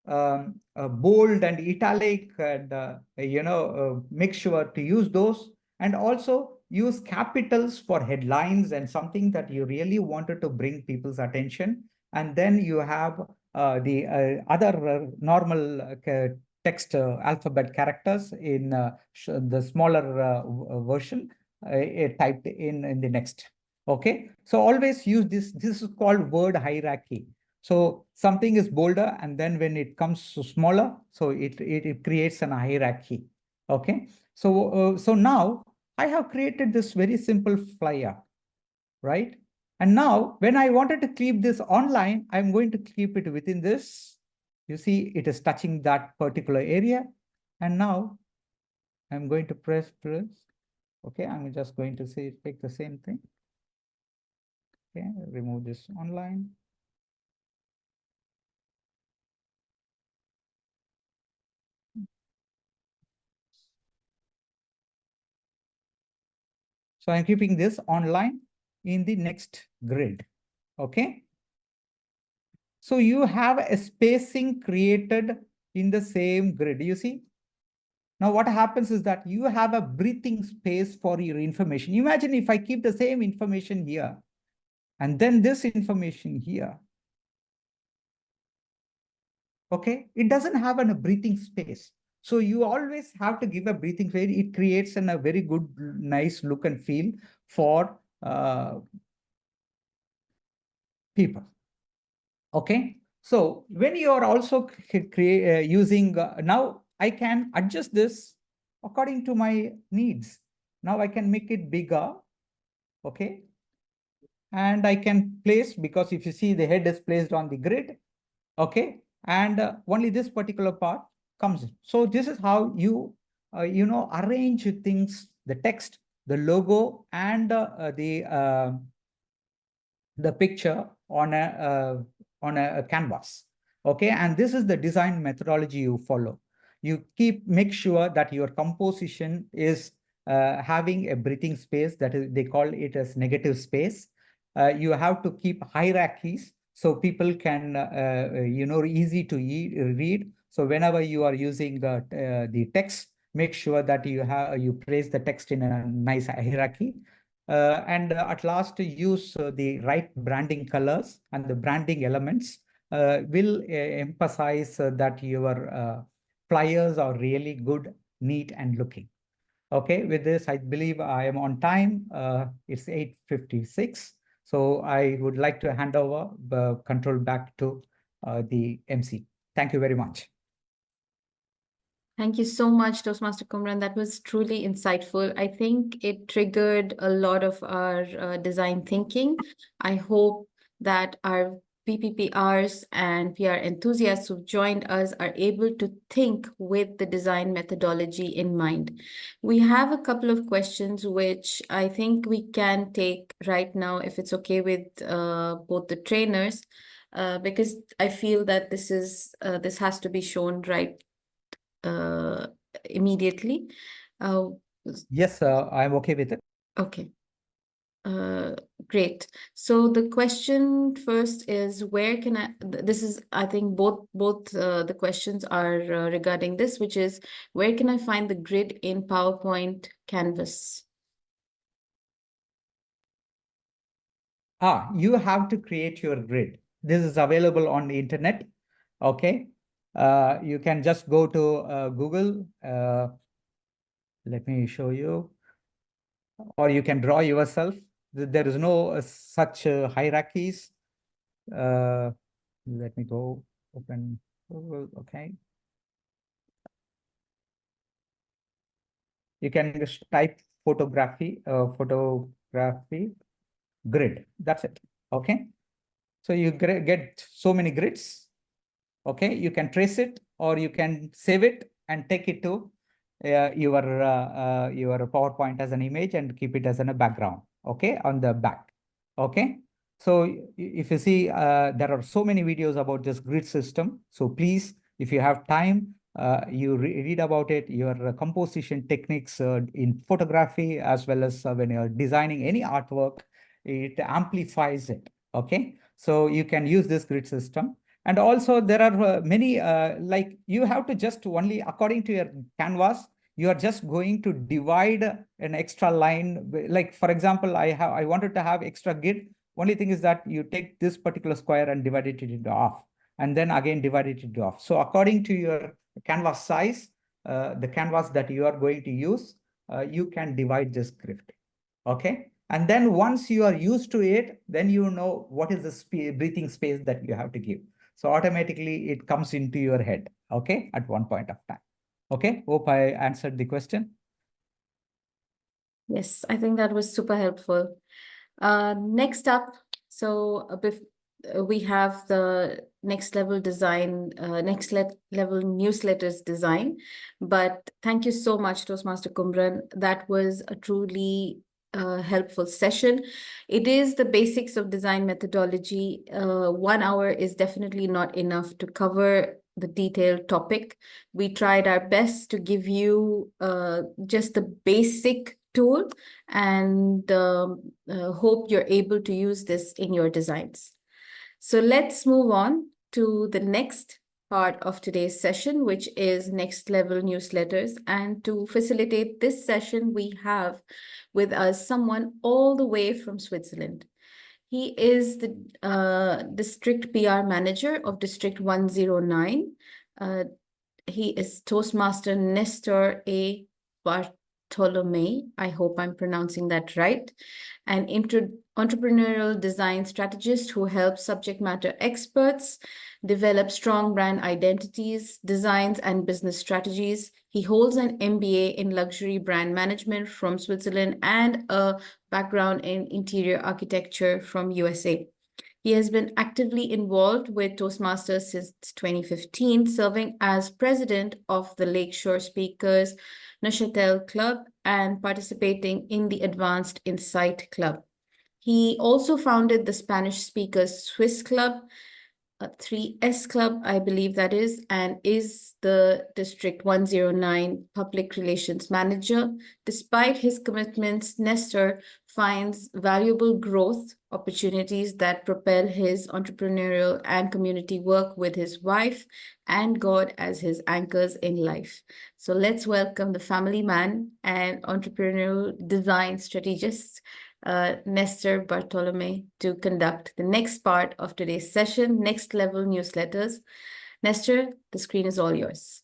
bold and italic, and make sure to use those, and also use capitals for headlines and something that you really wanted to bring people's attention. And then you have the other normal text alphabet characters in the smaller version typed in the next. Okay, so always use this. This is called word hierarchy. So something is bolder, and then when it comes to smaller, so it creates an hierarchy. Okay, so now I have created this very simple flyer, right? And now when I wanted to keep this online, I'm going to keep it within this. You see, it is touching that particular area. And now I'm going to press. Okay, I'm just going to say take the same thing. Okay, remove this online. So I'm keeping this online in the next grid. Okay. So you have a spacing created in the same grid. You see? Now what happens is that you have a breathing space for your information. Imagine if I keep the same information here and then this information here. Okay, it doesn't have a breathing space. So you always have to give a breathing space. It creates a very good, nice look and feel for people. Okay, so when you are also using, now I can adjust this according to my needs. Now I can make it bigger. Okay, and I can place, because if you see the head is placed on the grid. Okay, and only this particular part comes in. So this is how you arrange things, the text, the logo, and the picture on a canvas. Okay, and this is the design methodology you follow. You make sure that your composition is having a breathing space, that is, they call it as negative space. You have to keep hierarchies so people can, easy to read. So whenever you are using the text, make sure that you place the text in a nice hierarchy. And at last, use the right branding colors and the branding elements will emphasize that your flyers are really good, neat, and looking. Okay, with this, I believe I am on time. It's 8:56. So I would like to hand over the control back to the MC. Thank you very much. Thank you so much, Toastmaster Kumaran. That was truly insightful. I think it triggered a lot of our design thinking. I hope that our PPPRs and PR enthusiasts who've joined us are able to think with the design methodology in mind. We have a couple of questions which I think we can take right now, if it's okay with both the trainers, because I feel that this has to be shown right immediately. Yes, I'm okay with it. Okay. Great. So the question first is, where can this is, I think both the questions are regarding this, which is, where can I find the grid in PowerPoint Canvas? You have to create your grid. This is available on the internet. Okay. You can just go to Google. Let me show you. Or you can draw yourself. There is no such hierarchies. Let me go open Google. Okay. You can just type photography grid. That's it. Okay. So you get so many grids. Okay. You can trace it or you can save it and take it to your PowerPoint as an image and keep it as a background. Okay. On the back. Okay. So if you see, there are so many videos about this grid system. So please, if you have time, you read about it, your composition techniques in photography, as well as when you're designing any artwork, it amplifies it. Okay. So you can use this grid system. And also there are many, like you have to just only according to your canvas, you are just going to divide an extra line. Like, for example, I wanted to have extra grid. Only thing is that you take this particular square and divide it into half, and then again divide it into half. So according to your canvas size, the canvas that you are going to use, you can divide this grid. Okay. And then once you are used to it, then you know what is the breathing space that you have to give. So automatically it comes into your head. Okay. At one point of time. Okay. Hope I answered the question. Yes, I think that was super helpful. Next up, so we have the next level design, level newsletters design. But thank you so much, Toastmaster Kumaran. That was a truly helpful session. It is the basics of design methodology. 1 hour is definitely not enough to cover the detailed topic. We tried our best to give you just the basic tool, and hope you're able to use this in your designs. So let's move on to the next part of today's session, which is next level newsletters. And to facilitate this session, we have with us someone all the way from Switzerland. He is the district PR manager of District 109. He is Toastmaster Néstor A. Bartolomei. I hope I'm pronouncing that right. An entrepreneurial design strategist who helps subject matter experts develop strong brand identities, designs, and business strategies. He holds an MBA in luxury brand management from Switzerland and a background in interior architecture from USA. He has been actively involved with Toastmasters since 2015, serving as president of the Lakeshore Speakers Neuchâtel Club and participating in the Advanced Insight Club. He also founded the Spanish Speakers Swiss Club, 3S Club, I believe that is, and is the District 109 Public Relations Manager. Despite his commitments, Nestor finds valuable growth opportunities that propel his entrepreneurial and community work with his wife and God as his anchors in life. So let's welcome the family man and entrepreneurial design strategist, Néstor Bartolomei, to conduct the next part of today's session, Next Level Newsletters. Néstor, the screen is all yours.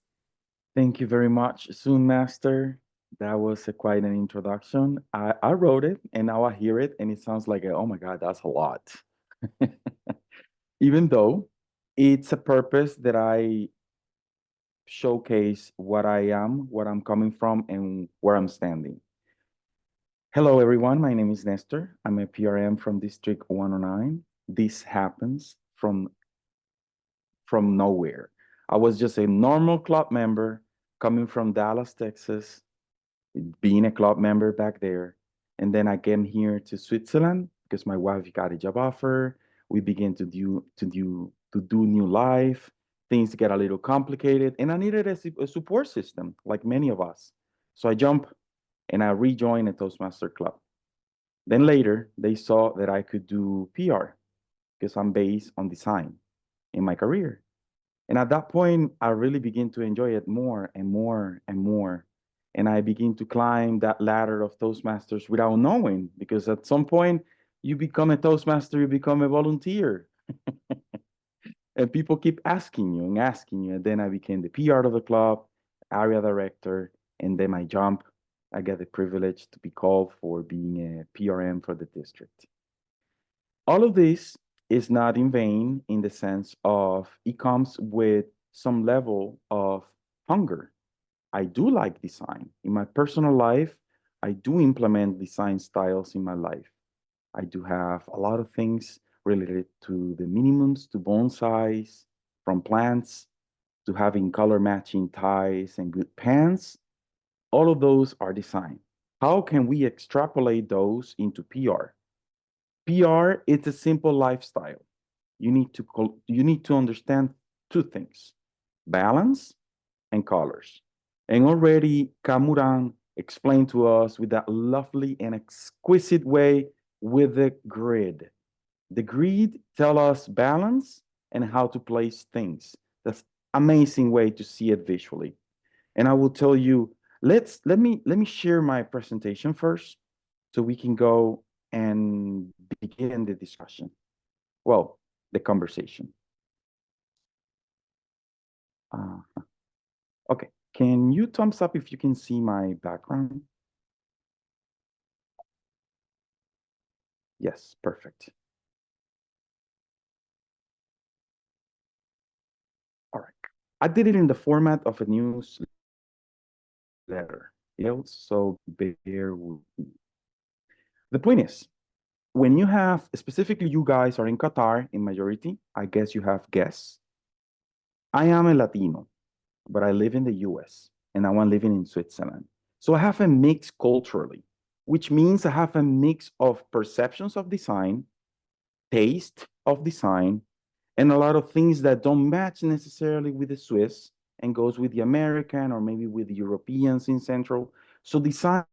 Thank you very much, Zoom Master. That was quite an introduction. I wrote it and now I hear it and it sounds like, oh my God, that's a lot. Even though it's a purpose that I showcase what I am, what I'm coming from, and where I'm standing. Hello, everyone. My name is Nestor. I'm a PRM from District 109. This happens from nowhere. I was just a normal club member coming from Dallas, Texas, being a club member back there. And then I came here to Switzerland because my wife got a job offer. We began to do new life. Things get a little complicated, and I needed a support system like many of us. So I jumped and I rejoined a Toastmaster club. Then later, they saw that I could do PR because I'm based on design in my career. And at that point, I really began to enjoy it more and more and more. And I begin to climb that ladder of Toastmasters without knowing, because at some point, you become a Toastmaster, you become a volunteer. And people keep asking you and asking you. And then I became the PR of the club, area director, and then I get the privilege to be called for being a PRM for the district. All of this is not in vain in the sense of it comes with some level of hunger. I do like design. In my personal life, I do implement design styles in my life. I do have a lot of things related to the minimums, to bonsais, from plants, to having color matching ties and good pants. All of those are design. How can we extrapolate those into PR? PR is a simple lifestyle. You need to understand two things: balance and colors. And already Kumaran explained to us with that lovely and exquisite way with the grid. The grid tell us balance and how to place things. That's amazing way to see it visually. And I will tell you, let me share my presentation first so we can go and begin the discussion. Well, the conversation. Okay, can you thumbs up if you can see my background? Yes, perfect. All right. I did it in the format of a newsletter, so bear with me. The point is, when you have, specifically you guys are in Qatar in majority, I guess you have guests. I am a Latino, but I live in the US and now I'm living in Switzerland. So I have a mix culturally, which means I have a mix of perceptions of design, taste of design, and a lot of things that don't match necessarily with the Swiss and goes with the American or maybe with the Europeans in Central. So design,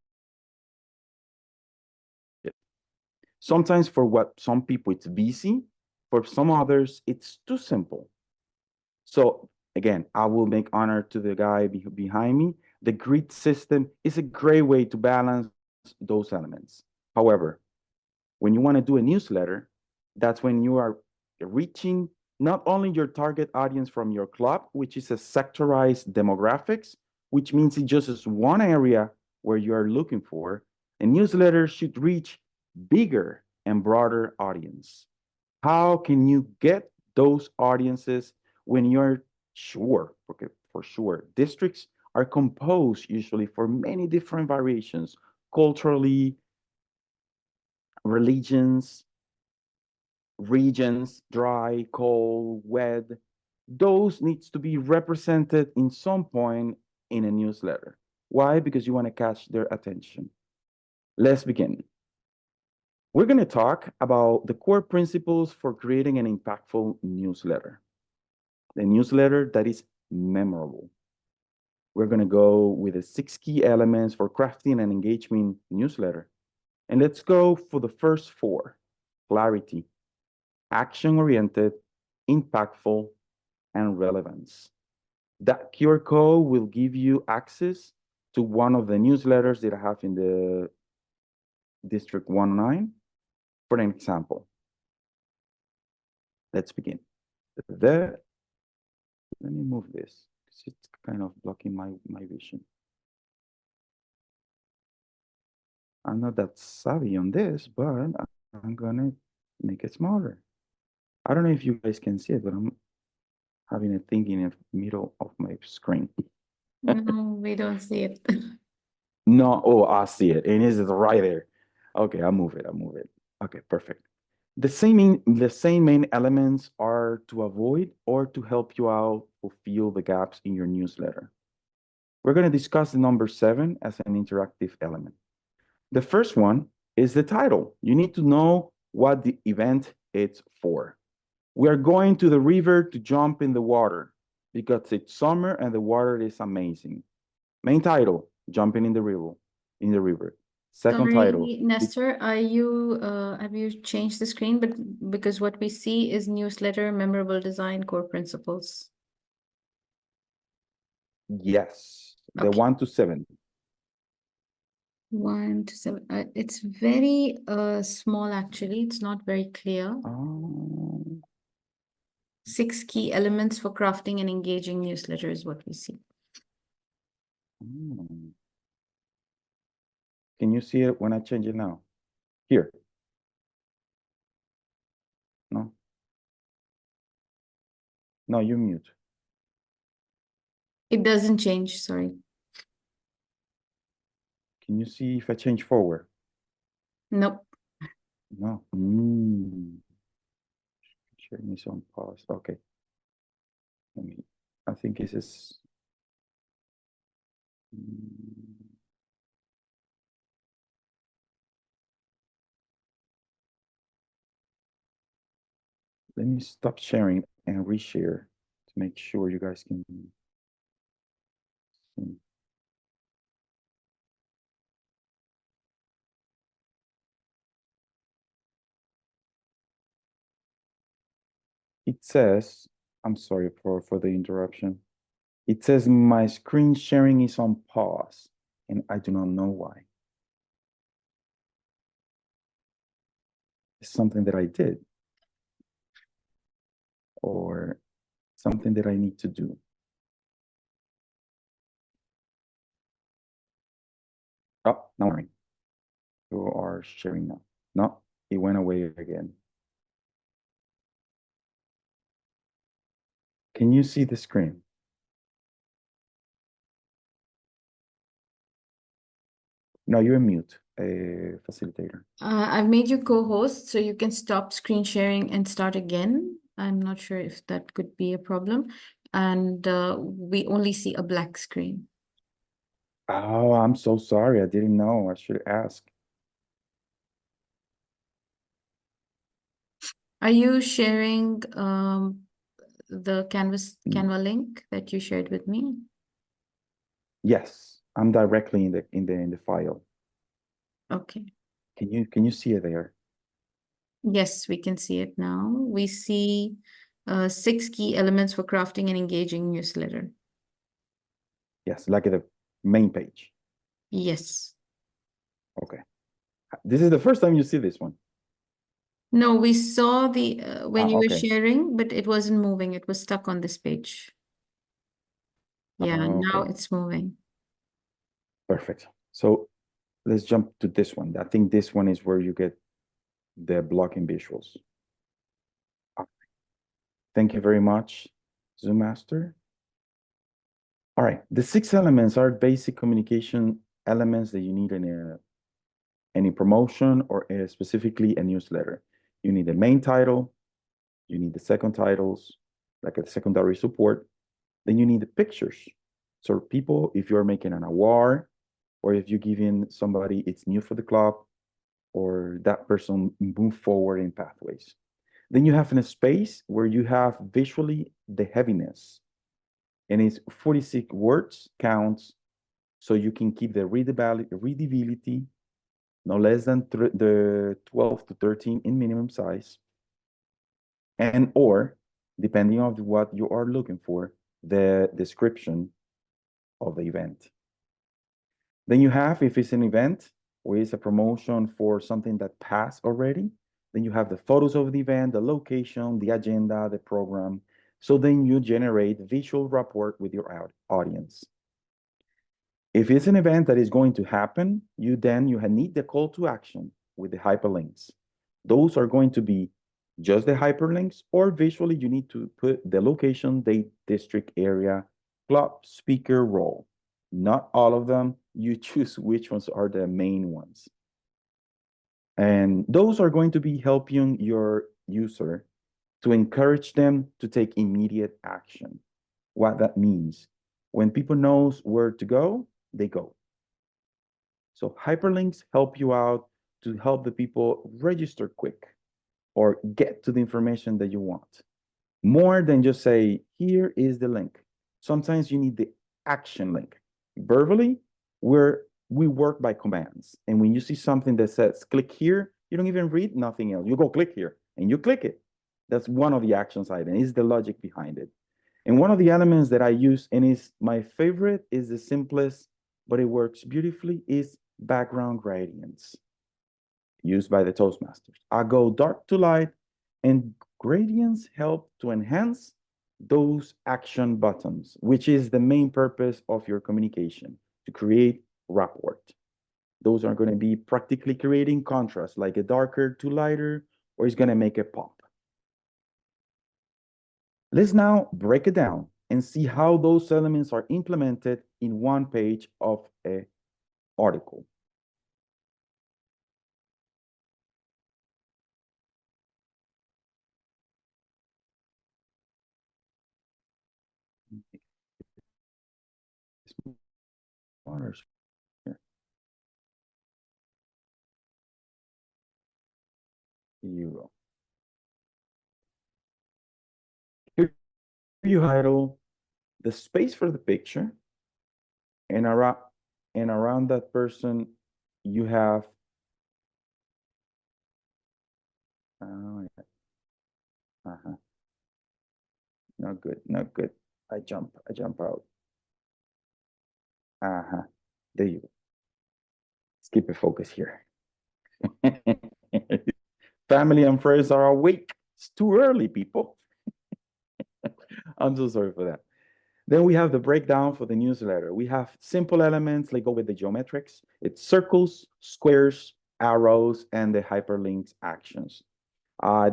sometimes for what some people it's busy, for some others it's too simple. So again, I will make honor to the guy behind me. The grid system is a great way to balance those elements. However, when you want to do a newsletter, that's when you are reaching not only your target audience from your club, which is a sectorized demographics, which means it just is one area where you are looking for. A newsletter should reach bigger and broader audience. How can you get those audiences when you're sure, okay, for sure, districts are composed usually for many different variations, culturally, religions, regions, dry, cold, wet. Those needs to be represented in some point in a newsletter. Why? Because you want to catch their attention. Let's begin. We're going to talk about the core principles for creating an impactful newsletter. The newsletter that is memorable. We're going to go with the 6 key elements for crafting an engaging newsletter. And let's go for the first 4. Clarity, action-oriented, impactful, and relevance. That QR code will give you access to one of the newsletters that I have in the District 19. For an example, let's begin. Let me move this because it's kind of blocking my vision. I'm not that savvy on this, but I'm gonna make it smaller. I don't know if you guys can see it, but I'm having a thing in the middle of my screen. No, we don't see it. No, oh, I see it. And it's right there. Okay, I'll move it. Okay, perfect. The same main elements are to avoid or to help you out fulfill the gaps in your newsletter. We're going to discuss the number 7 as an interactive element. The first one is the title. You need to know what the event is for. We are going to the river to jump in the water because it's summer and the water is amazing. Main title, jumping in the river. Second title. Sorry, Nestor, have you changed the screen? But because what we see is newsletter, memorable design, core principles. Yes, the Okay. 1 to 7. 1 to 7. It's very small actually. It's not very clear. Oh, 6 key elements for crafting an engaging newsletter is what we see. mm. Can you see it when I change it now? Here. No? No, you mute. It doesn't change, sorry. Can you see if I change forward? Nope. No. Sharing is on pause. Okay. I think this is. Let me stop sharing and reshare to make sure you guys can see. It says, I'm sorry for the interruption. It says my screen sharing is on pause, and I do not know why. It's something that I did, or something that I need to do. Oh, no worry. You are sharing now. No, it went away again. Can you see the screen? No, you're mute, facilitator. I've made you co-host, so you can stop screen sharing and start again. I'm not sure if that could be a problem. And we only see a black screen. Oh, I'm so sorry. I didn't know. I should ask. Are you sharing the Canva link that you shared with me? Yes, I'm directly in the file. Okay. Can you see it there? Yes, we can see it now. We see 6 key elements for crafting an engaging newsletter. Yes, like at the main page. Yes. Okay. This is the first time you see this one. No, we saw the when you were Okay. sharing, but it wasn't moving. It was stuck on this page. Yeah, now Okay. it's moving. Perfect. So let's jump to this one. I think this one is where you get the blocking visuals. Thank you very much, Zoom Master. All right, the 6 elements are basic communication elements that you need in any promotion or specifically a newsletter. You need the main title, you need the second titles, like a secondary support, then you need the pictures. So people, if you're making an award or if you're giving somebody it's new for the club, or that person move forward in pathways. Then you have in a space where you have visually the heaviness, and it's 46 words counts, so you can keep the readability no less than the 12 to 13 in minimum size, and or, depending on what you are looking for, the description of the event. Then you have, if it's an event or it's a promotion for something that passed already, then you have the photos of the event, the location, the agenda, the program. So then you generate visual rapport with your audience. If it's an event that is going to happen, you need the call to action with the hyperlinks. Those are going to be just the hyperlinks, or visually you need to put the location, date, district, area, club, speaker, role. Not all of them. You choose which ones are the main ones. And those are going to be helping your user to encourage them to take immediate action. What that means, when people knows where to go, they go. So hyperlinks help you out to help the people register quick or get to the information that you want. More than just say, here is the link. Sometimes you need the action link. Verbally, we work by commands. And when you see something that says click here, you don't even read nothing else. You go click here and you click it. That's one of the actions items, is the logic behind it. And one of the elements that I use, and is my favorite, is the simplest, but it works beautifully, is background gradients used by the Toastmasters. I go dark to light, and gradients help to enhance those action buttons, which is the main purpose of your communication, to create rapport. Those are going to be practically creating contrast, like a darker to lighter, or it's going to make it pop. Let's now break it down and see how those elements are implemented in one page of an article. Euro. Here you idle the space for the picture, and around that person you have not good. I jump out. There you go. Let's keep it focused here. Family and friends are awake. It's too early, people. I'm so sorry for that. Then we have the breakdown for the newsletter. We have simple elements, like go with the geometrics. It's circles, squares, arrows, and the hyperlinks actions.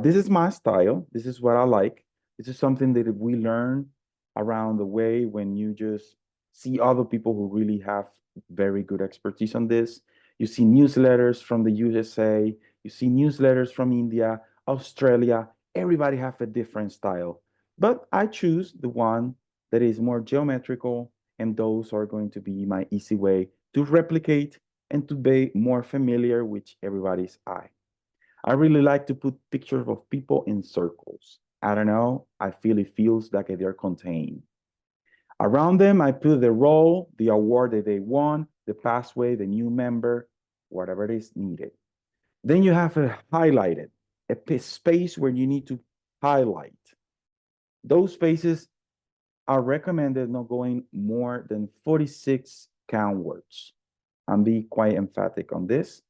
This is my style. This is what I like. This is something that we learn around the way when you just see other people who really have very good expertise on this. You see newsletters from the USA, you see newsletters from India, Australia. Everybody have a different style. But I choose the one that is more geometrical, and those are going to be my easy way to replicate and to be more familiar with everybody's eye. I really like to put pictures of people in circles. I don't know, I feel it feels like they're contained. Around them, I put the role, the award that they won, the pathway, the new member, whatever it is needed. Then you have a highlighted, a space where you need to highlight. Those spaces are recommended not going more than 46 count words. I'm being quite emphatic on this.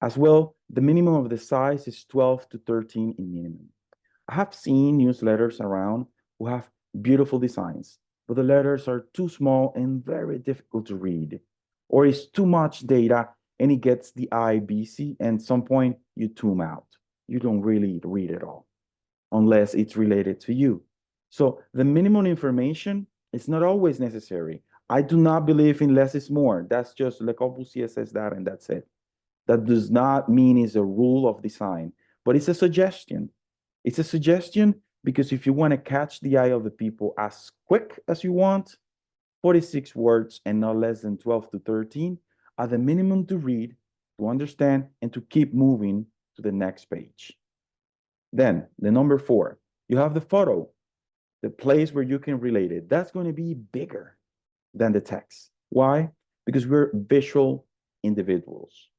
As well, the minimum of the size is 12 to 13 in minimum. I have seen newsletters around who have beautiful designs, but the letters are too small and very difficult to read, or it's too much data and it gets the eye busy, and at some point you tune out. You don't really read it all, unless it's related to you. So the minimum information is not always necessary. I do not believe in less is more. That's just Le Corbusier says that, and that's it. That does not mean it's a rule of design, but it's a suggestion. It's a suggestion because if you want to catch the eye of the people as quick as you want, 46 words and not less than 12 to 13 are the minimum to read, to understand, and to keep moving to the next page. Then the number 4, you have the photo, the place where you can relate it. That's going to be bigger than the text. Why? Because we're visual individuals.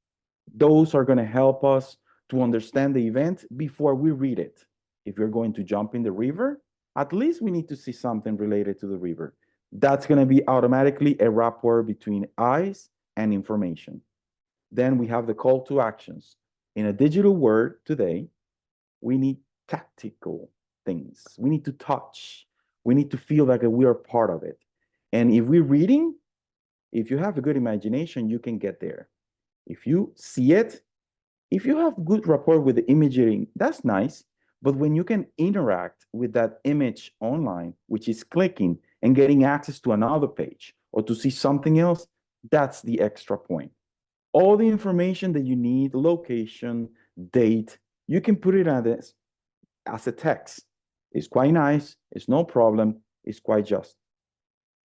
Those are going to help us to understand the event before we read it. If you're going to jump in the river, at least we need to see something related to the river. That's going to be automatically a rapport between eyes and information. Then we have the call to actions. In a digital world today, we need tactical things. We need to touch. We need to feel like we are part of it. And if we're reading, if you have a good imagination, you can get there. If you see it, if you have good rapport with the imagery, that's nice. But when you can interact with that image online, which is clicking and getting access to another page or to see something else, that's the extra point. All the information that you need, location, date, you can put it as a text. It's quite nice. It's no problem. It's quite just.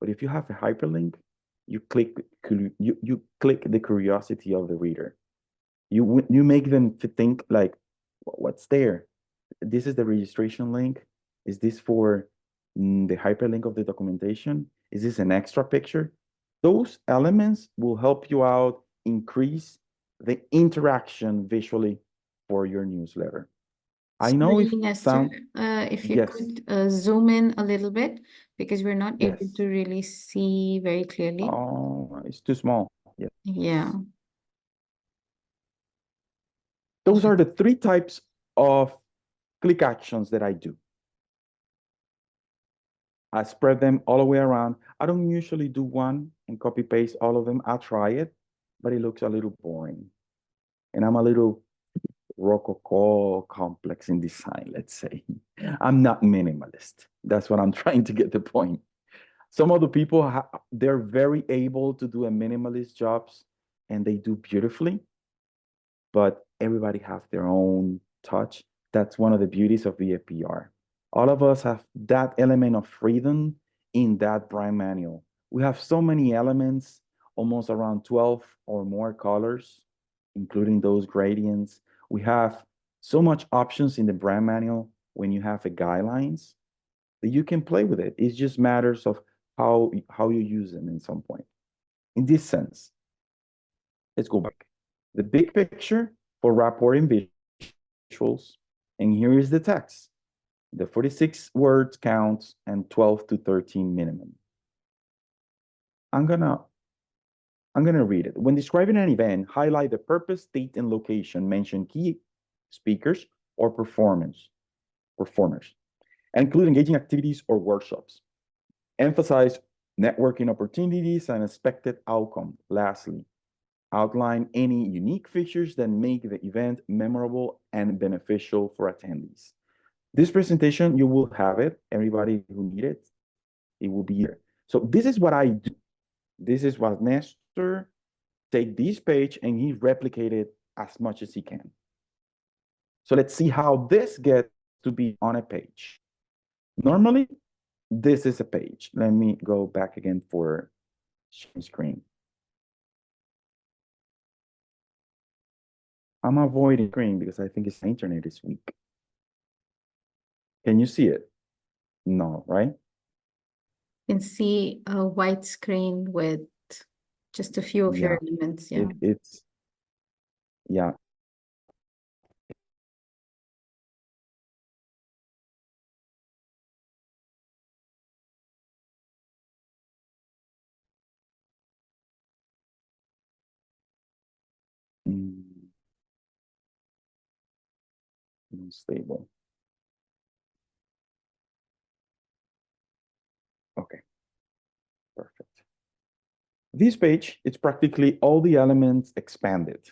But if you have a hyperlink, you click the curiosity of the reader. You make them think like, what's there? This is the registration link. Is this for the hyperlink of the documentation? Is this an extra picture? Those elements will help you out increase the interaction visually for your newsletter. I know Sorry, Néstor, if you yes. could zoom in a little bit, because we're not able Yes. to really see very clearly. Oh, it's too small. Yeah. Yeah. Those are the 3 types of click actions that I do. I spread them all the way around. I don't usually do one and copy paste all of them. I'll try it, but it looks a little boring. And I'm a little rococo complex in design, let's say. I'm not minimalist. That's what I'm trying to get the point. Some of the people, they're very able to do a minimalist jobs and they do beautifully, but everybody has their own touch. That's one of the beauties of VFPR. All of us have that element of freedom in that brand manual. We have so many elements, almost around 12 or more colors, including those gradients. We have so much options in the brand manual when you have the guidelines that you can play with it. It just matters of how you use them in some point. In this sense, let's go back. The big picture for reporting visuals, and here is the text. The 46 words count and 12 to 13 minimum. I'm gonna read it. When describing an event, highlight the purpose, date, and location. Mention key speakers or performers, include engaging activities or workshops. Emphasize networking opportunities and expected outcome. Lastly, outline any unique features that make the event memorable and beneficial for attendees. This presentation, you will have it. Everybody who needs it, it will be here. So this is what I do. This is what Néstor take this page and he replicated as much as he can. So let's see how this gets to be on a page. Normally, this is a page. Let me go back again for sharing screen. I'm avoiding screen because I think the internet is weak. Can you see it? No, right? You can see a white screen with just a few of your elements. Yeah. It's yeah. Unstable. Okay, perfect. This page, it's practically all the elements expanded.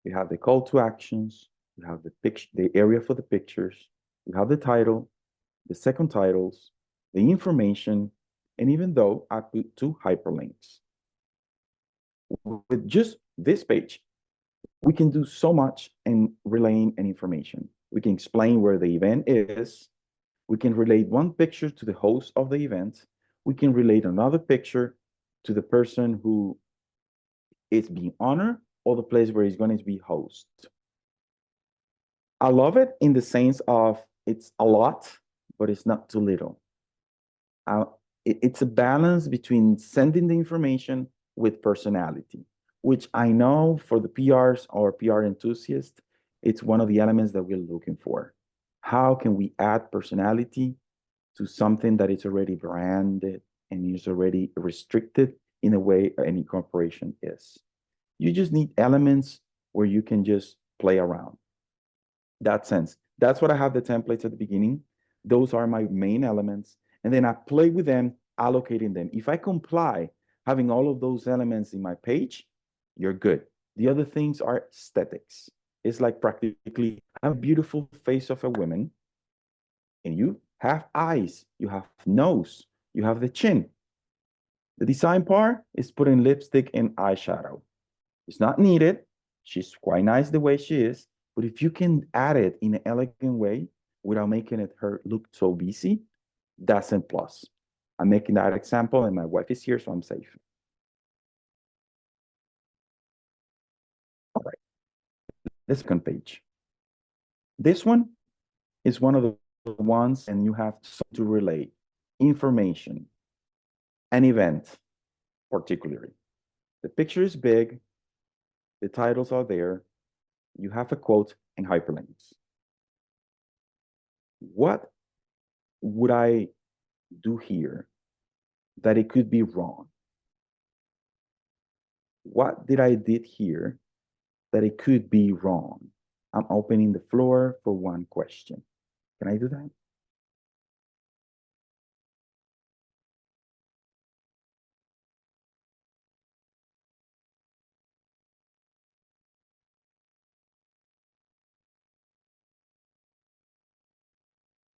We have the call to actions, we have the area for the pictures, we have the title, the second titles, the information, and even though I put 2 hyperlinks. With just this page, we can do so much in relaying an information. We can explain where the event is. We can relate one picture to the host of the event. We can relate another picture to the person who is being honored or the place where it's going to be host. I love it in the sense of it's a lot, but it's not too little. It's a balance between sending the information with personality, which I know for the PRs or PR enthusiasts, it's one of the elements that we're looking for. How can we add personality to something that is already branded and is already restricted in a way any corporation is? You just need elements where you can just play around. That sense. That's what I have the templates at the beginning. Those are my main elements. And then I play with them, allocating them. If I comply having all of those elements in my page, you're good. The other things are aesthetics. It's like practically a beautiful face of a woman, and you have eyes, you have nose, you have the chin. The design part is putting lipstick and eyeshadow. It's not needed. She's quite nice the way she is. But if you can add it in an elegant way without making it her look so busy, that's a plus. I'm making that example and my wife is here, so I'm safe. All right, the second page. This one is one of the ones, and you have to relate information, an event, particularly. The picture is big, the titles are there, you have a quote and hyperlinks. What would I do here that it could be wrong? What did I did here that it could be wrong? I'm opening the floor for one question. Can I do that?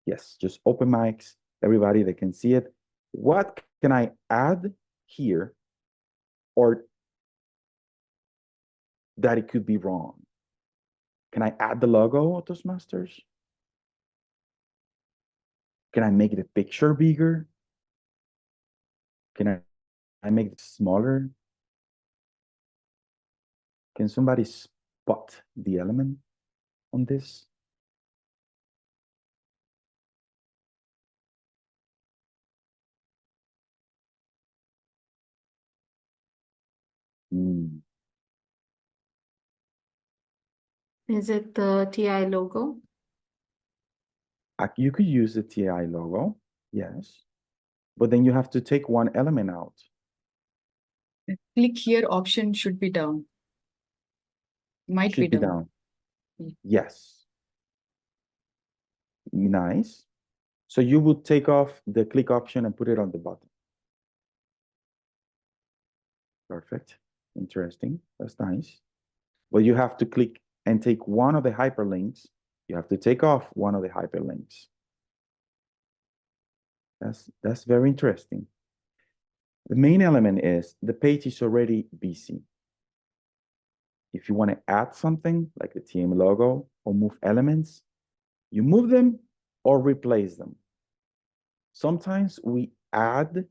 Yes, just open mics, everybody that can see it. What can I add here or that it could be wrong? Can I add the logo of Toastmasters? Can I make the picture bigger? Can I make it smaller? Can somebody spot the element on this? Is it the TI logo? You could use the TI logo, yes. But then you have to take one element out. The click here option should be down. Might Should be be down. down. Yes. Nice. So you would take off the click option and put it on the bottom. Perfect. Interesting. That's nice. But you have to click and take one of the hyperlinks. You have to take off one of the hyperlinks. That's very interesting. The main element is the page is already busy. If you want to add something like the TM logo or move elements, you move them or replace them. Sometimes we add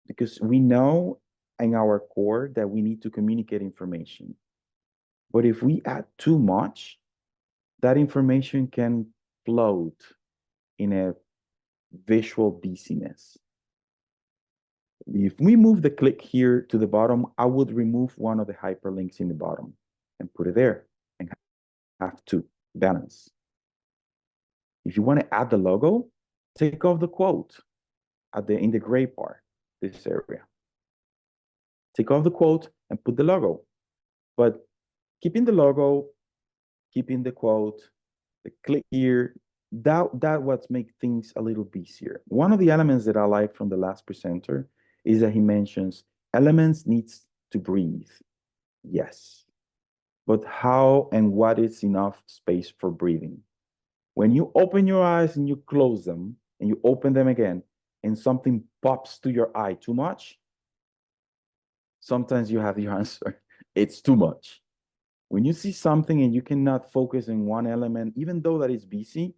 because we know in our core that we need to communicate information. But if we add too much, that information can float in a visual busyness. If we move the click here to the bottom, I would remove one of the hyperlinks in the bottom and put it there and have to balance. If you want to add the logo, take off the quote in the gray part, this area. Take off the quote and put the logo. But keeping the logo, keeping the quote, the click here, that what makes things a little busier. One of the elements that I like from the last presenter is that he mentions elements needs to breathe. Yes. But how and what is enough space for breathing? When you open your eyes and you close them and you open them again and something pops to your eye too much, sometimes you have your answer. It's too much. When you see something and you cannot focus on one element, even though that is busy,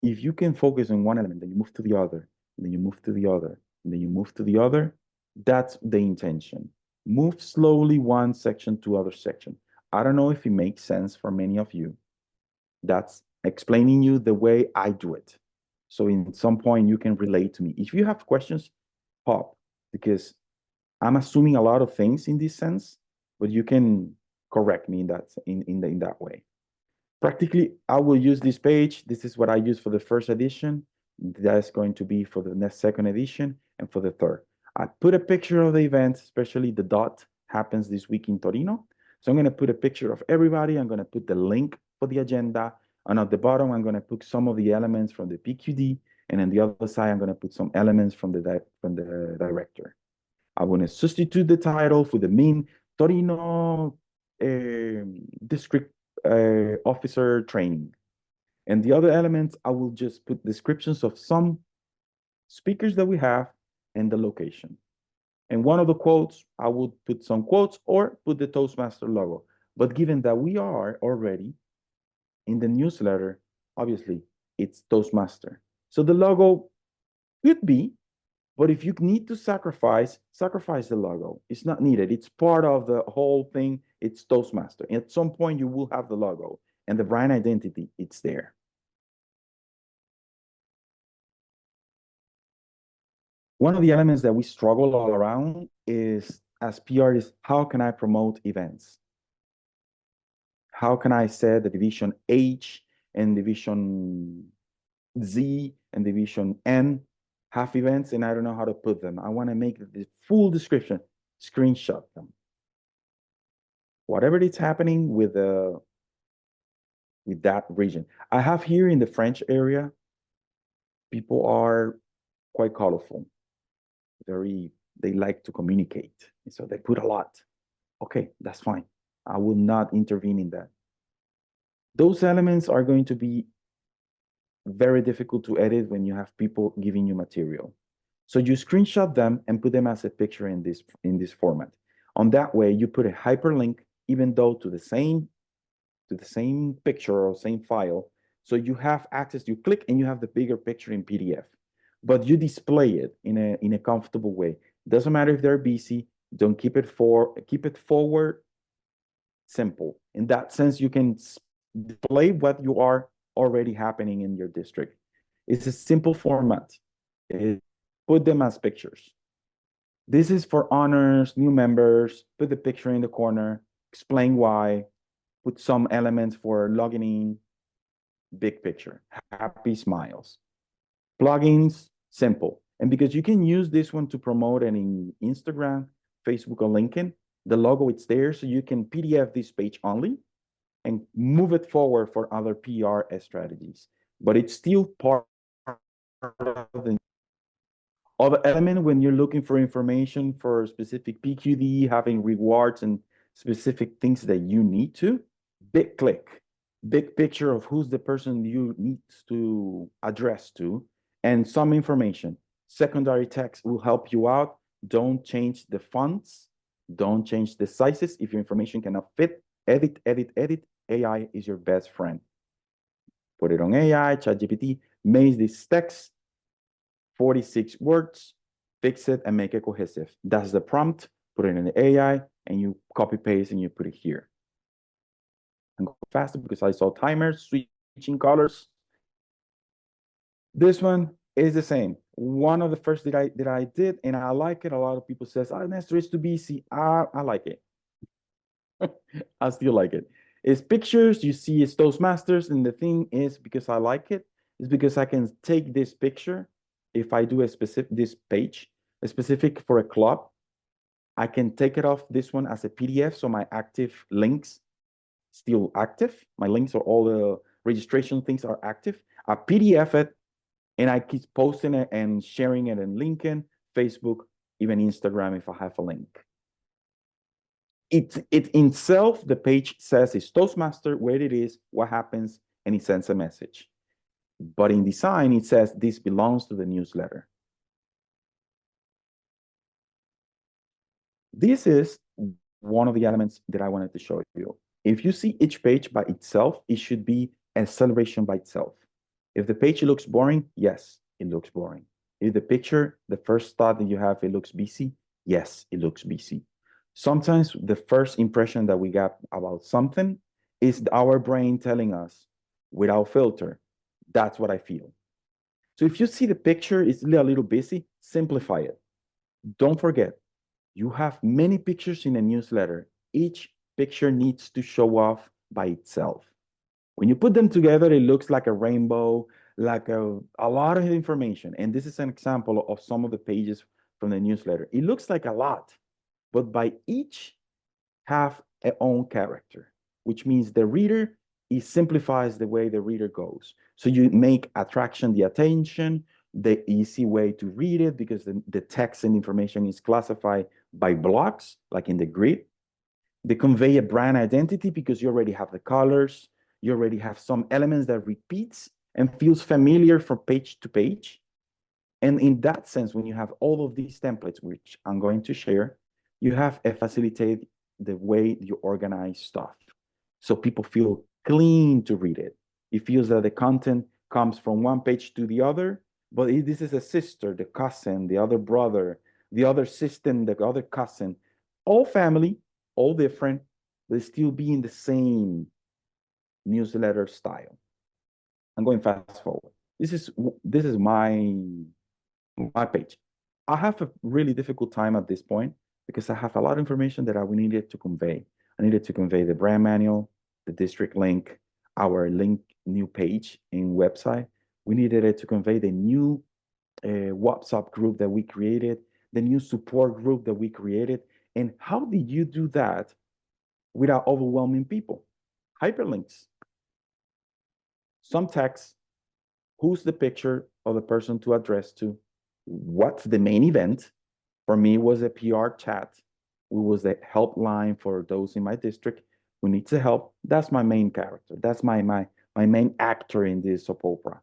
if you can focus on one element, then you move to the other, and then you move to the other, and then you move to the other, that's the intention. Move slowly one section to other section. I don't know if it makes sense for many of you. That's explaining you the way I do it. So in some point you can relate to me. If you have questions, pop, because I'm assuming a lot of things in this sense, but you can correct me in that way. Practically, I will use this page. This is what I use for the first edition. That's going to be for the next second edition and for the third. I put a picture of the event, especially the dot happens this week in Torino. So I'm going to put a picture of everybody. I'm going to put the link for the agenda. And at the bottom, I'm going to put some of the elements from the PQD. And on the other side, I'm going to put some elements from the director. I'm going to substitute the title for the main Torino district officer training. And the other elements, I will just put descriptions of some speakers that we have and the location. And one of the quotes, I will put some quotes or put the Toastmaster logo. But given that we are already in the newsletter, obviously it's Toastmaster. So the logo could be, but if you need to sacrifice the logo. It's not needed. It's part of the whole thing. It's Toastmaster. And at some point, you will have the logo and the brand identity. It's there. One of the elements that we struggle all around is, as PR, is how can I promote events? How can I set the division H and division Z and division N have events and I don't know how to put them. I want to make the full description, screenshot them. Whatever is happening with that region. I have here in the French area, people are quite colorful. They like to communicate. And so they put a lot. Okay, that's fine. I will not intervene in that. Those elements are going to be very difficult to edit when you have people giving you material. So you screenshot them and put them as a picture in this format. On that way, you put a hyperlink, even though to the same picture or same file. So you have access, you click and you have the bigger picture in PDF, but you display it in a comfortable way. Doesn't matter if they're busy, don't keep it forward, simple. In that sense, you can display what you are already happening in your district. It's a simple format. Put them as pictures. This is for honors, new members, put the picture in the corner, explain why, put some elements for logging in, big picture, happy smiles. Plugins, simple. And because you can use this one to promote it in Instagram, Facebook, or LinkedIn, the logo, it's there, so you can PDF this page only and move it forward for other PR strategies. But it's still part of the other element when you're looking for information for specific PQD, having rewards and specific things that you need to. Big click, big picture of who's the person you need to address to, and some information. Secondary text will help you out. Don't change the fonts. Don't change the sizes. If your information cannot fit, edit, edit, edit. AI is your best friend. Put it on AI, ChatGPT, make this text 46 words, fix it and make it cohesive. That's the prompt. Put it in the AI and you copy paste and you put it here. And go faster because I saw timers switching colors. This one is the same. One of the first that I did, and I like it. A lot of people says, "Oh, Néstor, it's too busy." I like it. I still like it. It's pictures. You see, it's Toastmasters, and the thing is, because I like it, is because I can take this picture. If I do this page, a specific for a club, I can take it off this one as a PDF, so my active links still active. My links or all the registration things are active. I PDF it, and I keep posting it and sharing it in LinkedIn, Facebook, even Instagram if I have a link. It in itself, the page says it's Toastmaster, where it is, what happens, and it sends a message. But in design, it says this belongs to the newsletter. This is one of the elements that I wanted to show you. If you see each page by itself, it should be a celebration by itself. If the page looks boring, yes, it looks boring. If the picture, the first thought that you have, it looks busy, yes, it looks busy. Sometimes the first impression that we got about something is our brain telling us, without filter, that's what I feel. So if you see the picture, it's a little busy, simplify it. Don't forget, you have many pictures in a newsletter. Each picture needs to show off by itself. When you put them together, it looks like a rainbow, like a lot of information. And this is an example of some of the pages from the newsletter. It looks like a lot, but by each have a own character, which means the reader, it simplifies the way the reader goes. So you make attraction the attention, the easy way to read it, because the text and information is classified by blocks, like in the grid. They convey a brand identity because you already have the colors, you already have some elements that repeats and feels familiar from page to page. And in that sense, when you have all of these templates, which I'm going to share, you have a facilitate the way you organize stuff. So people feel clean to read it. It feels that the content comes from one page to the other, but this is a sister, the cousin, the other brother, the other sister, the other cousin, all family, all different, but still be in the same newsletter style. I'm going fast forward. This is my page. I have a really difficult time at this point because I have a lot of information that I needed to convey. I needed to convey the brand manual, the district link, our link new page in website. We needed it to convey the new WhatsApp group that we created, the new support group that we created. And how did you do that without overwhelming people? Hyperlinks. Some text, who's the picture of the person to address to, what's the main event. For me, it was a PR chat. It was a helpline for those in my district who needs the help. That's my main character. That's my main actor in this soap opera.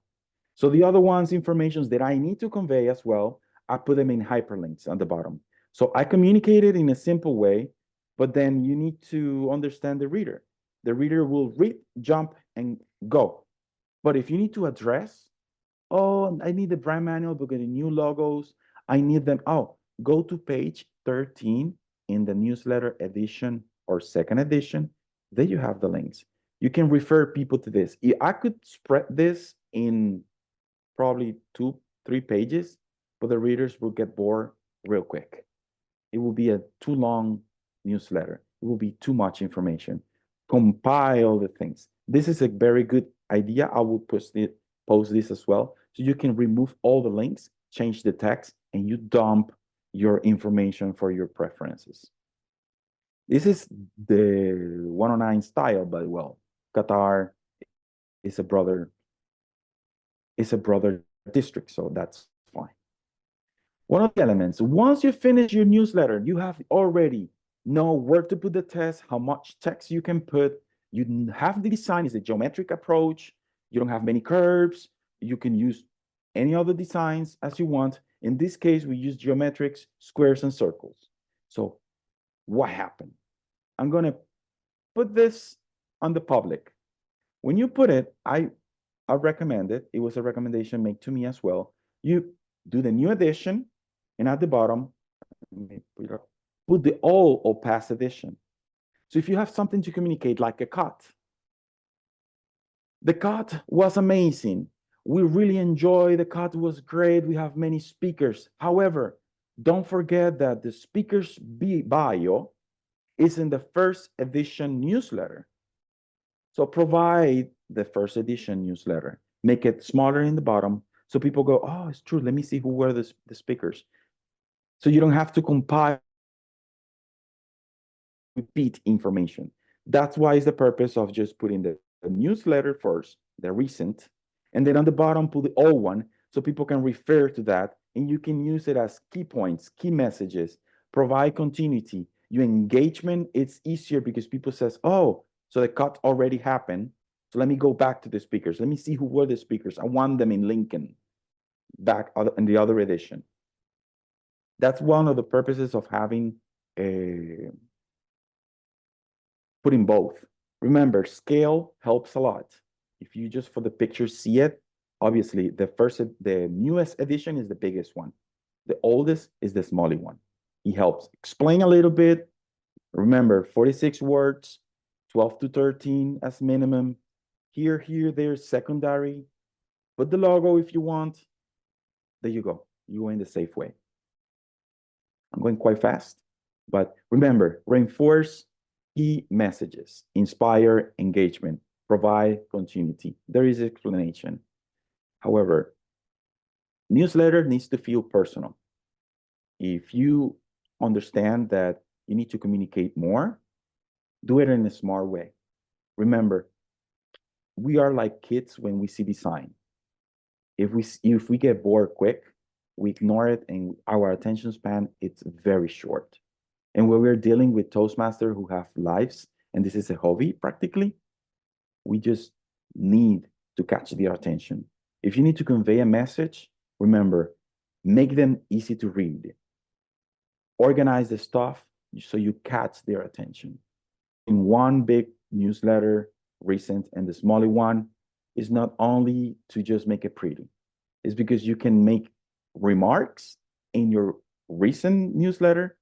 So the other ones, informations that I need to convey as well, I put them in hyperlinks on the bottom. So I communicate it in a simple way, but then you need to understand the reader. The reader will read, jump, and go. But if you need to address, oh, I need the brand manual because the new logos, I need them. Oh, go to page 13 in the newsletter edition or second edition. There you have the links. You can refer people to this. I could spread this in probably 2-3 pages, but the readers will get bored real quick. It will be a too long newsletter. It will be too much information. Compile the things. This is a very good idea. I will post this as well. So you can remove all the links, change the text, and you dump your information for your preferences. This is the 109 style, but well, Qatar is a brother district, so that's fine. One of the elements, once you finish your newsletter, you have already know where to put the text, how much text you can put. You have the design is a geometric approach. You don't have many curves. You can use any other designs as you want. In this case, we use geometrics, squares, and circles. So what happened? I'm going to put this on the public. When you put it, I recommend it. It was a recommendation made to me as well. You do the new edition, and at the bottom, put the all or past edition. So if you have something to communicate, like a cut, the cut was amazing. We really enjoyed the cut, was great. We have many speakers. However, don't forget that the speaker's bio is in the first edition newsletter. So provide the first edition newsletter. Make it smaller in the bottom so people go, oh, it's true. Let me see who were the speakers. So you don't have to compile, repeat information. That's why it's the purpose of just putting the newsletter first, the recent, and then on the bottom put the old one so people can refer to that, and you can use it as key points, key messages, provide continuity. Your engagement, it's easier because people says, oh, so the cut already happened. So let me go back to the speakers. Let me see who were the speakers. I want them in Lincoln back in the other edition. That's one of the purposes of having putting both. Remember, scale helps a lot. If you just for the picture see it, obviously the newest edition is the biggest one. The oldest is the smaller one. It helps explain a little bit, Remember, 46 words, 12 to 13 as minimum. Here, there, secondary. Put the logo if you want. There you go. You went the safe way. I'm going quite fast, but remember, reinforce key messages, inspire engagement, provide continuity. There is explanation. However, newsletter needs to feel personal. If you understand that you need to communicate more, do it in a smart way. Remember, we are like kids when we see design. If we get bored quick, we ignore it, and our attention span, it's very short. And when we're dealing with Toastmasters who have lives, and this is a hobby practically, we just need to catch their attention. If you need to convey a message, remember, make them easy to read. Organize the stuff so you catch their attention. In one big newsletter, recent, and the smaller one, is not only to just make it pretty. It's because you can make remarks in your recent newsletter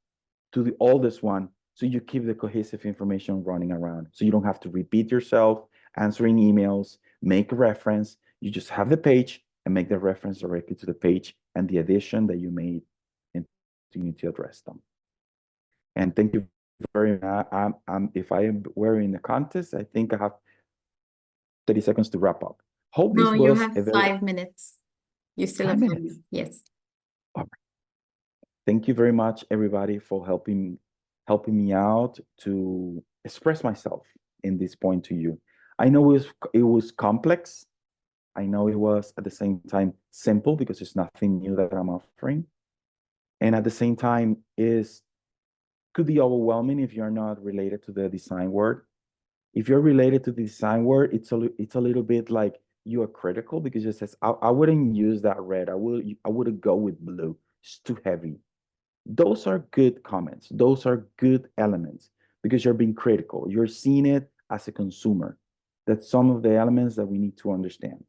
to the oldest one, so you keep the cohesive information running around. So you don't have to repeat yourself, answering emails, make a reference. You just have the page and make the reference directly to the page and the addition that you made, and you need to address them. And thank you very much. If I were in the contest, I think I have 30 seconds to wrap up. Hope this No, you was have a very 5 minutes. You still have 5 5 minutes. minutes. Yes. All right. Thank you very much, everybody, for helping me out to express myself in this point to you. I know it was complex. I know it was at the same time simple because it's nothing new that I'm offering. And at the same time, could be overwhelming if you're not related to the design world. If you're related to the design world, it's a little bit like you are critical because it says, I wouldn't use that red. I would go with blue. It's too heavy. Those are good comments. Those are good elements because you're being critical. You're seeing it as a consumer. That's some of the elements that we need to understand.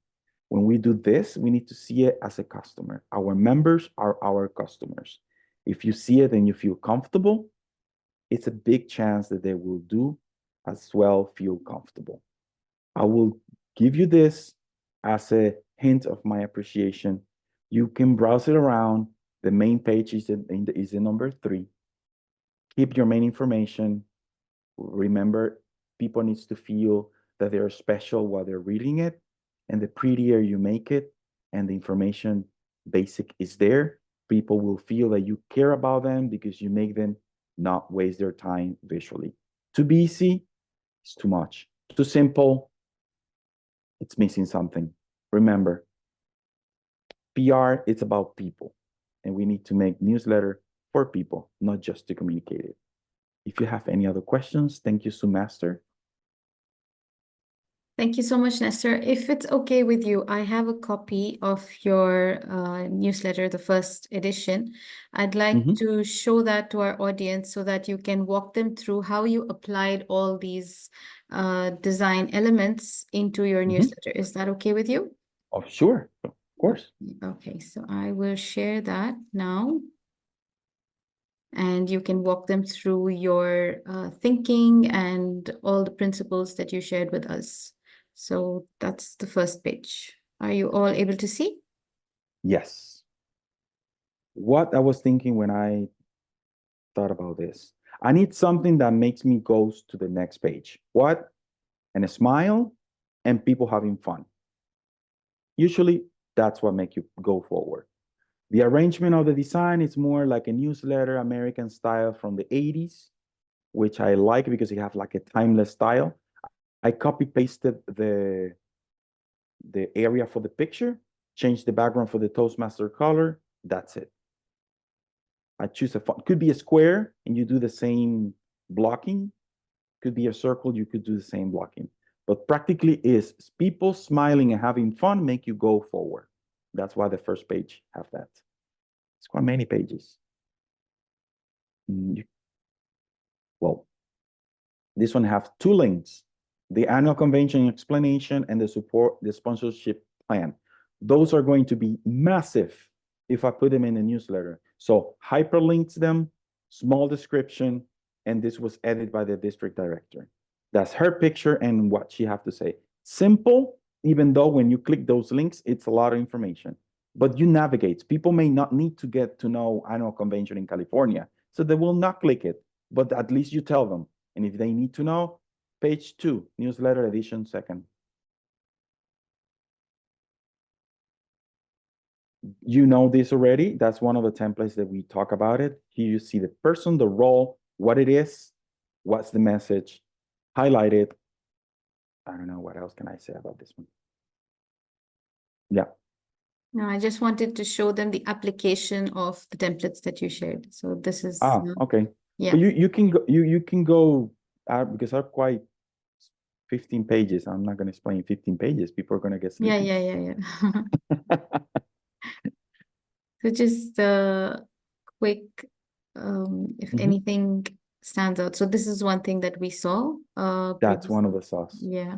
When we do this, we need to see it as a customer. Our members are our customers. If you see it and you feel comfortable, it's a big chance that they will do as well feel comfortable. I will give you this as a hint of my appreciation. You can browse it around. The main page is in number 3. Keep your main information. Remember, people needs to feel that they're special while they're reading it. And the prettier you make it and the information basic is there, people will feel that you care about them because you make them not waste their time visually. Too busy, it's too much. Too simple, it's missing something. Remember, PR, it's about people. And we need to make newsletter for people, not just to communicate it. If you have any other questions, thank you, Master. Thank you so much, Nestor. If it's okay with you, I have a copy of your newsletter, the first edition. I'd like to show that to our audience so that you can walk them through how you applied all these design elements into your newsletter. Is that okay with you? Oh, sure. Of course. Okay, so I will share that now. And you can walk them through your thinking and all the principles that you shared with us. So that's the first page. Are you all able to see? Yes. What I was thinking when I thought about this, I need something that makes me go to the next page. What? And a smile and people having fun. Usually that's what makes you go forward. The arrangement of the design is more like a newsletter, American style from the 80s, which I like because you have like a timeless style. I copy pasted the area for the picture, change the background for the Toastmaster color. That's it. I choose could be a square and you do the same blocking. Could be a circle, you could do the same blocking. But practically is people smiling and having fun make you go forward. That's why the first page have that. It's quite many pages. Well, this one have 2 links. The annual convention explanation and the sponsorship plan. Those are going to be massive if I put them in a newsletter. So hyperlinks them, small description, and this was edited by the district director. That's her picture and what she have to say. Simple, even though when you click those links, it's a lot of information. But you navigate. People may not need to get to know annual convention in California, so they will not click it. But at least you tell them. And if they need to know, page 2, newsletter edition 2nd. You know this already. That's one of the templates that we talk about it. Here you see the person, the role, what it is, what's the message, highlight it. I don't know what else can I say about this one. Yeah. No, I just wanted to show them the application of the templates that you shared. So this is Okay. yeah. But you can go you can go because they're quite 15 pages. I'm not going to explain 15 pages. People are going to get sleepy. Yeah. So just quick, if anything stands out. So this is one thing that we saw. That's one of the sauce. Yeah.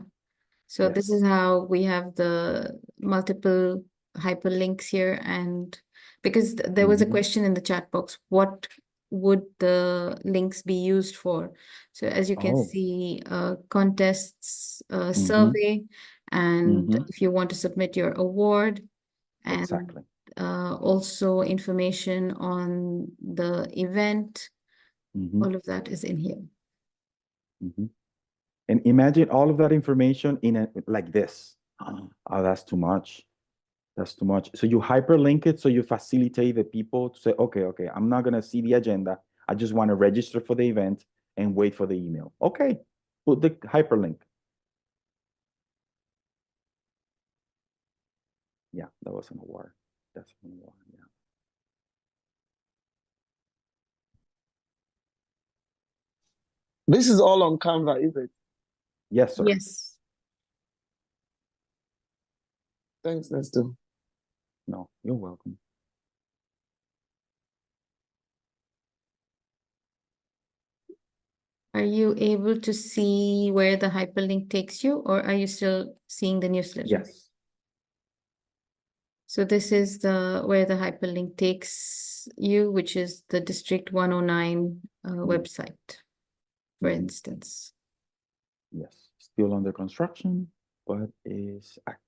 So this Yes. is how we have the multiple hyperlinks here, and because there was a question in the chat box, what would the links be used for? So as you can see, contests, survey, and if you want to submit your award, and Exactly. also information on the event, all of that is in here. And imagine all of that information in a like this. Oh, that's too much. That's too much. So you hyperlink it so you facilitate the people to say, okay, I'm not gonna see the agenda. I just want to register for the event and wait for the email. Okay, put the hyperlink. Yeah, that was an award. That's an award. Yeah. This is all on Canva, is it? Yes, sir. Yes. Thanks, Néstor. No, you're welcome. Are you able to see where the hyperlink takes you, or are you still seeing the newsletter? Yes. So this is where the hyperlink takes you, which is the District 109 website, for instance. Yes, still under construction, but is active.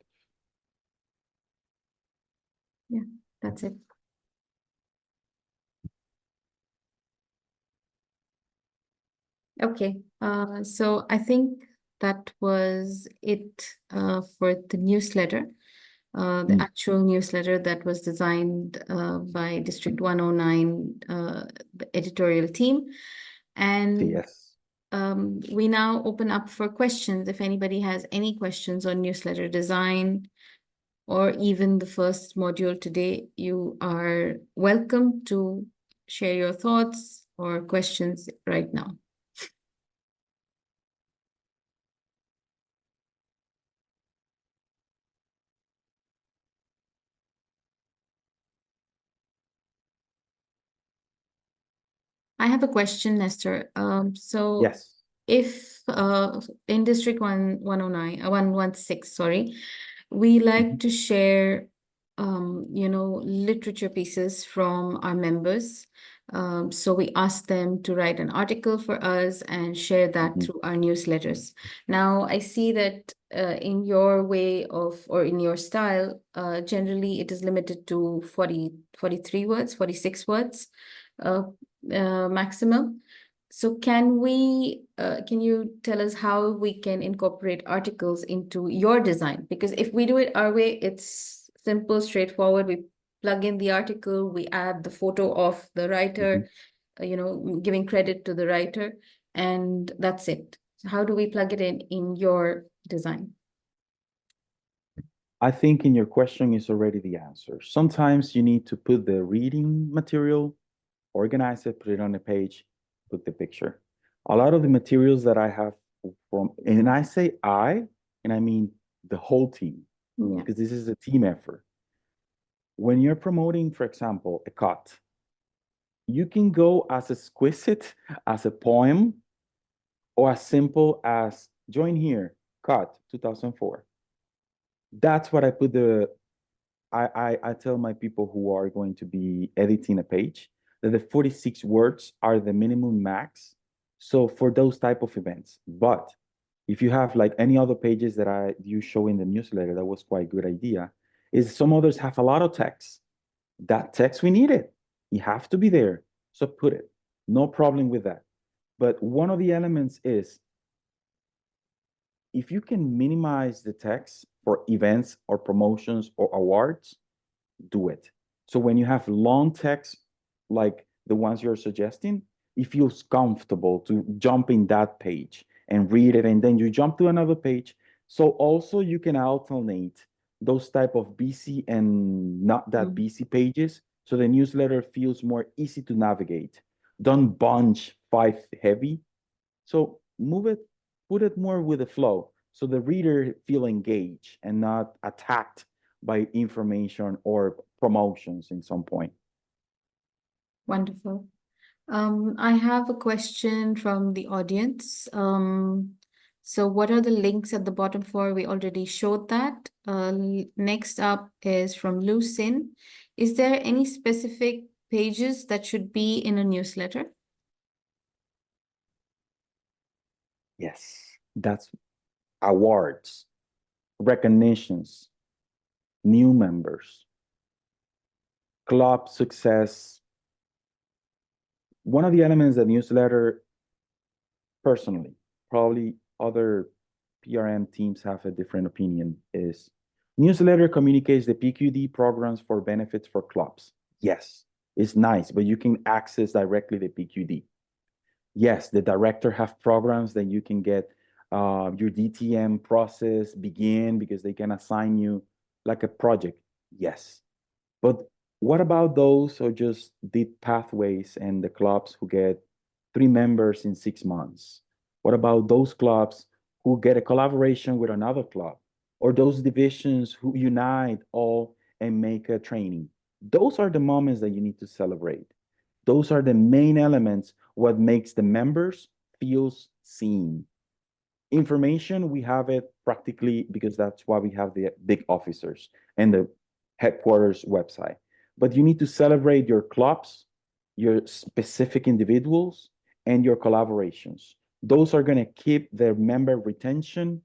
Yeah, that's it. Okay, so I think that was it for the newsletter, the actual newsletter that was designed by District 109, the editorial team. And Yes. we now open up for questions. If anybody has any questions on newsletter design, or even the first module today, you are welcome to share your thoughts or questions right now. I have a question, Néstor. So Yes. if in District 109, 116, sorry, we like to share literature pieces from our members. So we ask them to write an article for us and share that through our newsletters. Now, I see that in your way of, or in your style, generally it is limited to 43 words, 46 words maximum. So can you tell us how we can incorporate articles into your design? Because if we do it our way, it's simple, straightforward. We plug in the article, we add the photo of the writer, giving credit to the writer, and that's it. So how do we plug it in your design? I think in your question is already the answer. Sometimes you need to put the reading material, organize it, put it on a page, put the picture. A lot of the materials that I have and I say and I mean the whole team, because this is a team effort. When you're promoting, for example, a cut, you can go as exquisite as a poem or as simple as join here, cut 2004. That's what I put I tell my people who are going to be editing a page that the 46 words are the minimum max So for those type of events, but if you have like any other pages that you show in the newsletter, that was quite a good idea, is some others have a lot of text. That text, we need it. You have to be there. So put it. No problem with that. But one of the elements is if you can minimize the text for events or promotions or awards, do it. So when you have long text, like the ones you're suggesting, it feels comfortable to jump in that page and read it, and then you jump to another page. So also you can alternate those type of busy and not that busy pages, so the newsletter feels more easy to navigate. Don't bunch 5 heavy. So move it, put it more with the flow, so the reader feel engaged and not attacked by information or promotions in some point. Wonderful. I have a question from the audience. So what are the links at the bottom for? We already showed that. Next up is from Lucin. Is there any specific pages that should be in a newsletter? Yes, that's awards, recognitions, new members, club success. One of the elements that newsletter, personally, probably other PRM teams have a different opinion, is newsletter communicates the PQD programs for benefits for clubs. Yes, it's nice, but you can access directly the PQD. Yes, the director have programs that you can get your DTM process begin because they can assign you like a project. Yes. But what about those who just did pathways and the clubs who get 3 members in 6 months? What about those clubs who get a collaboration with another club, or those divisions who unite all and make a training? Those are the moments that you need to celebrate. Those are the main elements, what makes the members feels seen. Information, we have it practically because that's why we have the big officers and the headquarters website. But you need to celebrate your clubs, your specific individuals, and your collaborations. Those are going to keep the member retention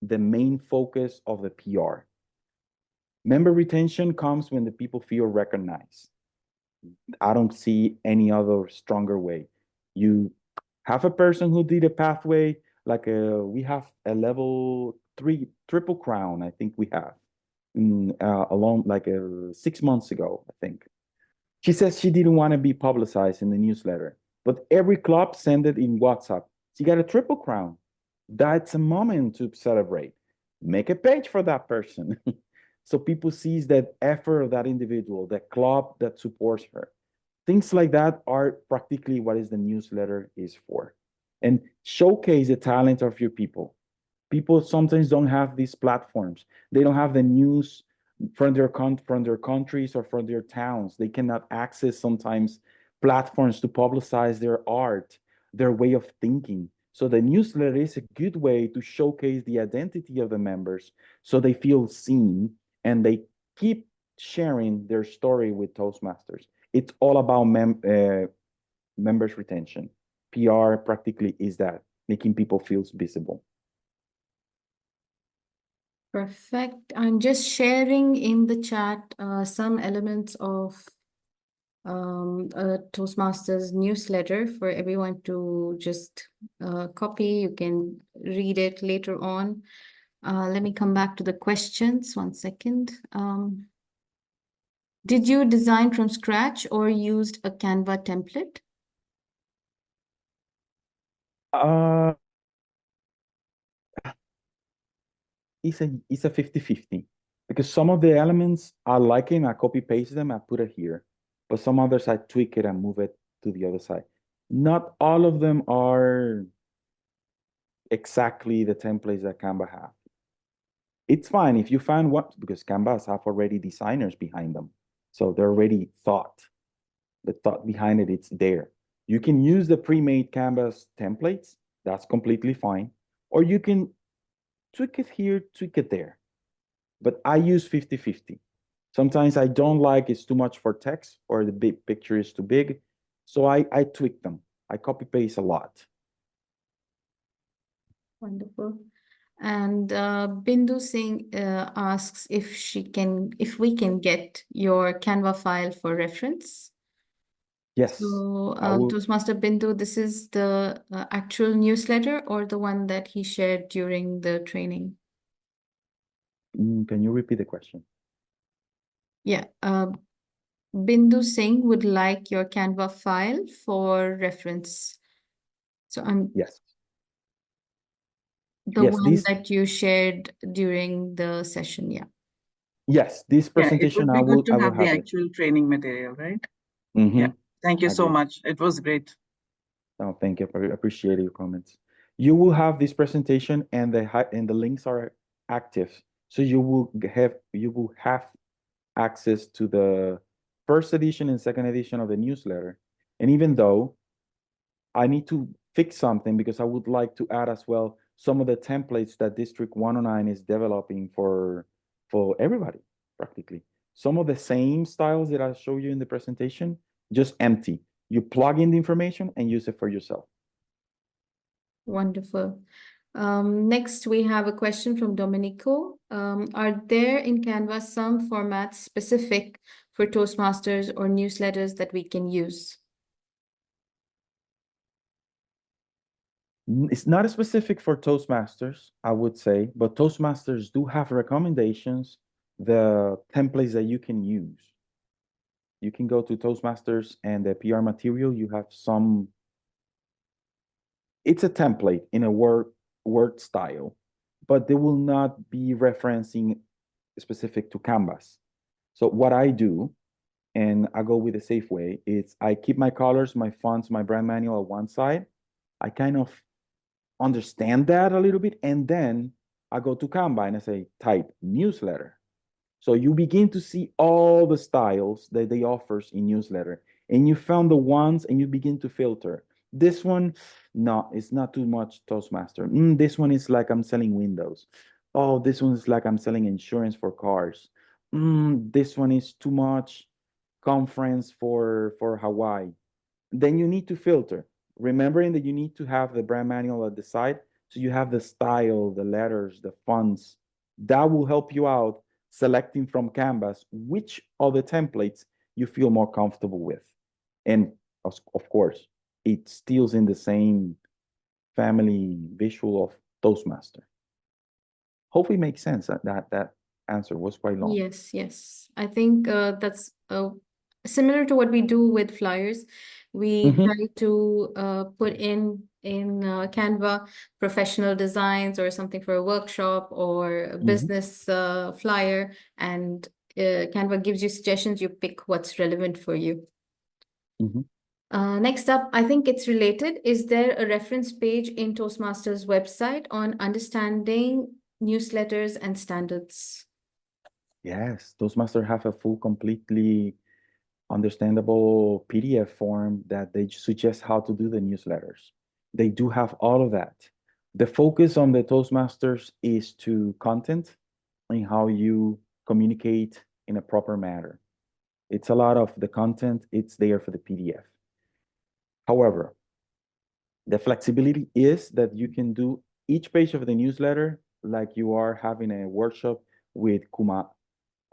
the main focus of the PR. Member retention comes when the people feel recognized. I don't see any other stronger way. You have a person who did a pathway, like we have a level 3 triple crown, I think we have, along like 6 months ago, I think. She says she didn't want to be publicized in the newsletter, but every club sent it in WhatsApp. She got a triple crown. That's a moment to celebrate. Make a page for that person. So people sees that effort of that individual, that club that supports her. Things like that are practically what is the newsletter is for. And showcase the talent of your people. People sometimes don't have these platforms. They don't have the news from their countries or from their towns. They cannot access sometimes platforms to publicize their art, their way of thinking. So the newsletter is a good way to showcase the identity of the members so they feel seen and they keep sharing their story with Toastmasters. It's all about members retention. PR practically is that, making people feel visible. Perfect. I'm just sharing in the chat some elements of Toastmasters newsletter for everyone to just copy. You can read it later on. Let me come back to the questions. 1 second. Did you design from scratch or used a Canva template? It's a 50-50 because some of the elements I like it, I copy paste them, I put it here, but some others I tweak it and move it to the other side. Not all of them are exactly the templates that Canva have. It's fine if you find what, because Canvas have already designers behind them, so they're already thought. The thought behind it, it's there. You can use the pre-made Canvas templates, that's completely fine, or you can tweak it here, tweak it there. But I use 50-50. Sometimes I don't like it's too much for text or the big picture is too big. So I tweak them. I copy paste a lot. Wonderful. And Bindu Singh asks if we can get your Canva file for reference. Yes, So, I will. Toastmaster Bindu, this is the actual newsletter or the one that he shared during the training? Can you repeat the question? Yeah. Bindu Singh would like your Canva file for reference. So Yes. the Yes, one that you shared during the session, yeah. yes, this Yeah, it presentation would be good I to will have the have it. actual training material, right? Mm-hmm. Yeah. Thank you so Agree. much. It was great. No, thank you. I appreciate your comments. You will have this presentation and the links are active. So you will have access to the first edition and second edition of the newsletter. And even though I need to fix something because I would like to add as well some of the templates that District 109 is developing for everybody, practically. Some of the same styles that I show you in the presentation, just empty. You plug in the information and use it for yourself. Wonderful. Next, we have a question from Domenico. Are there in Canva some formats specific for Toastmasters or newsletters that we can use? It's not specific for Toastmasters, I would say, but Toastmasters do have recommendations, the templates that you can use. You can go to Toastmasters and the PR material, you have some, it's a template in a word style, but they will not be referencing specific to Canvas. So what I do, and I go with the safe way, is I keep my colors, my fonts, my brand manual at one side. I kind of understand that a little bit, and then I go to Canva and I say type newsletter. So you begin to see all the styles that they offers in newsletter, and you found the ones and you begin to filter. This one, no, it's not too much Toastmaster. This one is like I'm selling windows. Oh, this one is like I'm selling insurance for cars. This one is too much conference for Hawaii. Then you need to filter, remembering that you need to have the brand manual at the side. So you have the style, the letters, the fonts. That will help you out selecting from Canvas which of the templates you feel more comfortable with. And of course, it stills in the same family visual of Toastmaster. Hopefully it makes sense. That answer was quite long. Yes, yes. I think that's similar to what we do with flyers. We Mhm. try to put in Canva professional designs or something for a workshop or a business flyer, and Canva gives you suggestions. You pick what's relevant for you. Mhm. Next up, I think it's related. Is there a reference page in Toastmasters website on understanding newsletters and standards? Yes, Toastmasters have a full, completely understandable PDF form that they suggest how to do the newsletters. They do have all of that. The focus on the Toastmasters is to content and how you communicate in a proper manner. It's a lot of the content, it's there for the PDF. However, the flexibility is that you can do each page of the newsletter like you are having a workshop with Kumaran.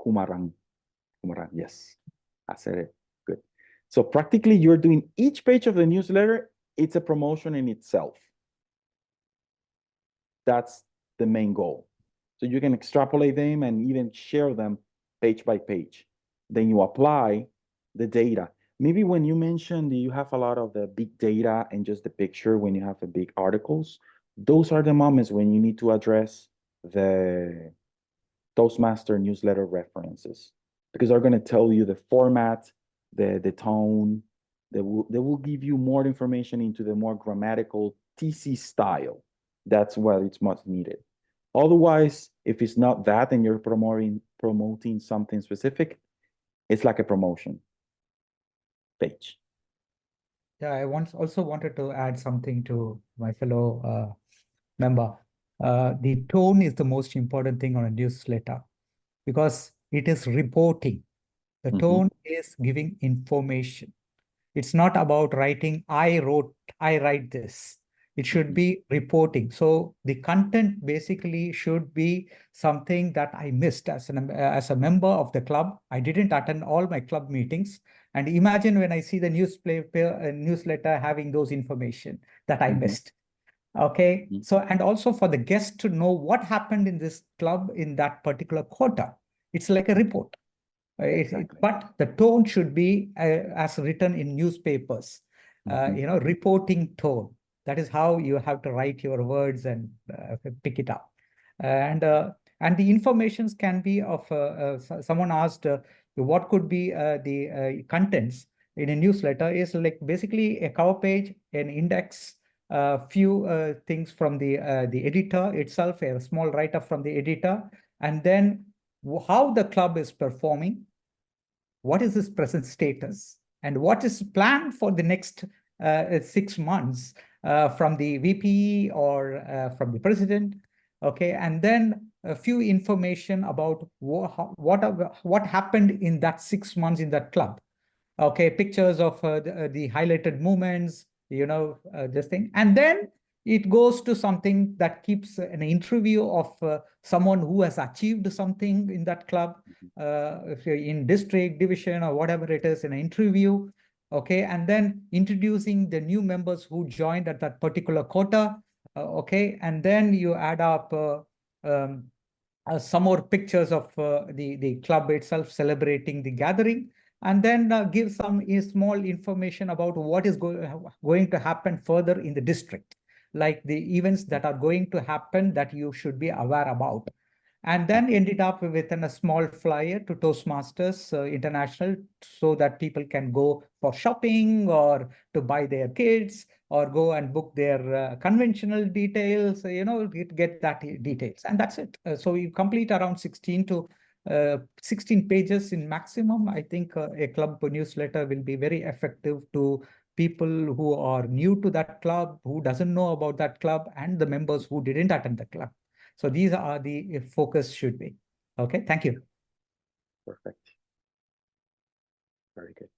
Kumaran, yes, I said it. Good. So practically you're doing each page of the newsletter, it's a promotion in itself. That's the main goal. So you can extrapolate them and even share them page by page. Then you apply the data. Maybe when you mentioned you have a lot of the big data and just the picture when you have the big articles, those are the moments when you need to address the Toastmaster newsletter references because they're going to tell you the format, the tone. They will give you more information into the more grammatical TC style. That's what it's most needed. Otherwise, if it's not that and you're promoting something specific, it's like a promotion page. Yeah, I once also wanted to add something to my fellow member. The tone is the most important thing on a newsletter because it is reporting. The tone is giving information. It's not about writing, I write this. It should be reporting. So the content basically should be something that I missed as a member of the club. I didn't attend all my club meetings. And imagine when I see the newsletter having those information that I missed. Okay. So, and also for the guest to know what happened in this club in that particular quarter. It's like a report. But the tone should be as written in newspapers, reporting tone. That is how you have to write your words and pick it up. And the informations can be of, someone asked, what could be the contents in a newsletter is like basically a cover page, an index, few things from the editor itself, a small write-up from the editor, and then how the club is performing, what is its present status, and what is planned for the next 6 months from the VP or from the president. Okay, and then a few information about what happened in that 6 months in that club. Okay, pictures of the highlighted moments, this thing. And then it goes to something that keeps an interview of someone who has achieved something in that club, if you're in district, division, or whatever it is, an interview. Okay, and then introducing the new members who joined at that particular quota. Okay, and then you add up some more pictures of the club itself celebrating the gathering, and then give some small information about what is going to happen further in the district, like the events that are going to happen that you should be aware about. And then ended up within a small flyer to Toastmasters International, so that people can go for shopping or to buy their kids or go and book their conventional details, get that details. And that's it. So you complete around 16 pages in maximum. I think a club newsletter will be very effective to people who are new to that club, who doesn't know about that club, and the members who didn't attend the club. So these are the focus should be. Okay, thank you. Perfect. Very good.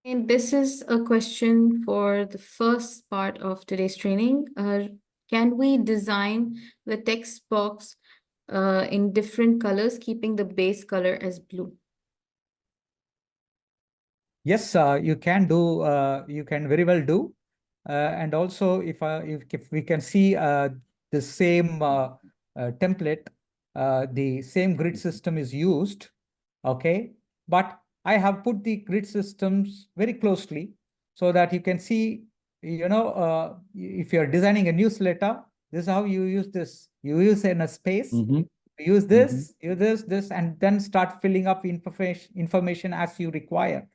And this is a question for the first part of today's training. Can we design the text box in different colors, keeping the base color as blue? Yes, you can do. You can very well do. And also, if we can see the same template, the same grid system is used. Okay, but I have put the grid systems very closely so that you can see. If you're designing a newsletter, this is how you use this. You use in a space. Use this, use this, and then start filling up information as you require.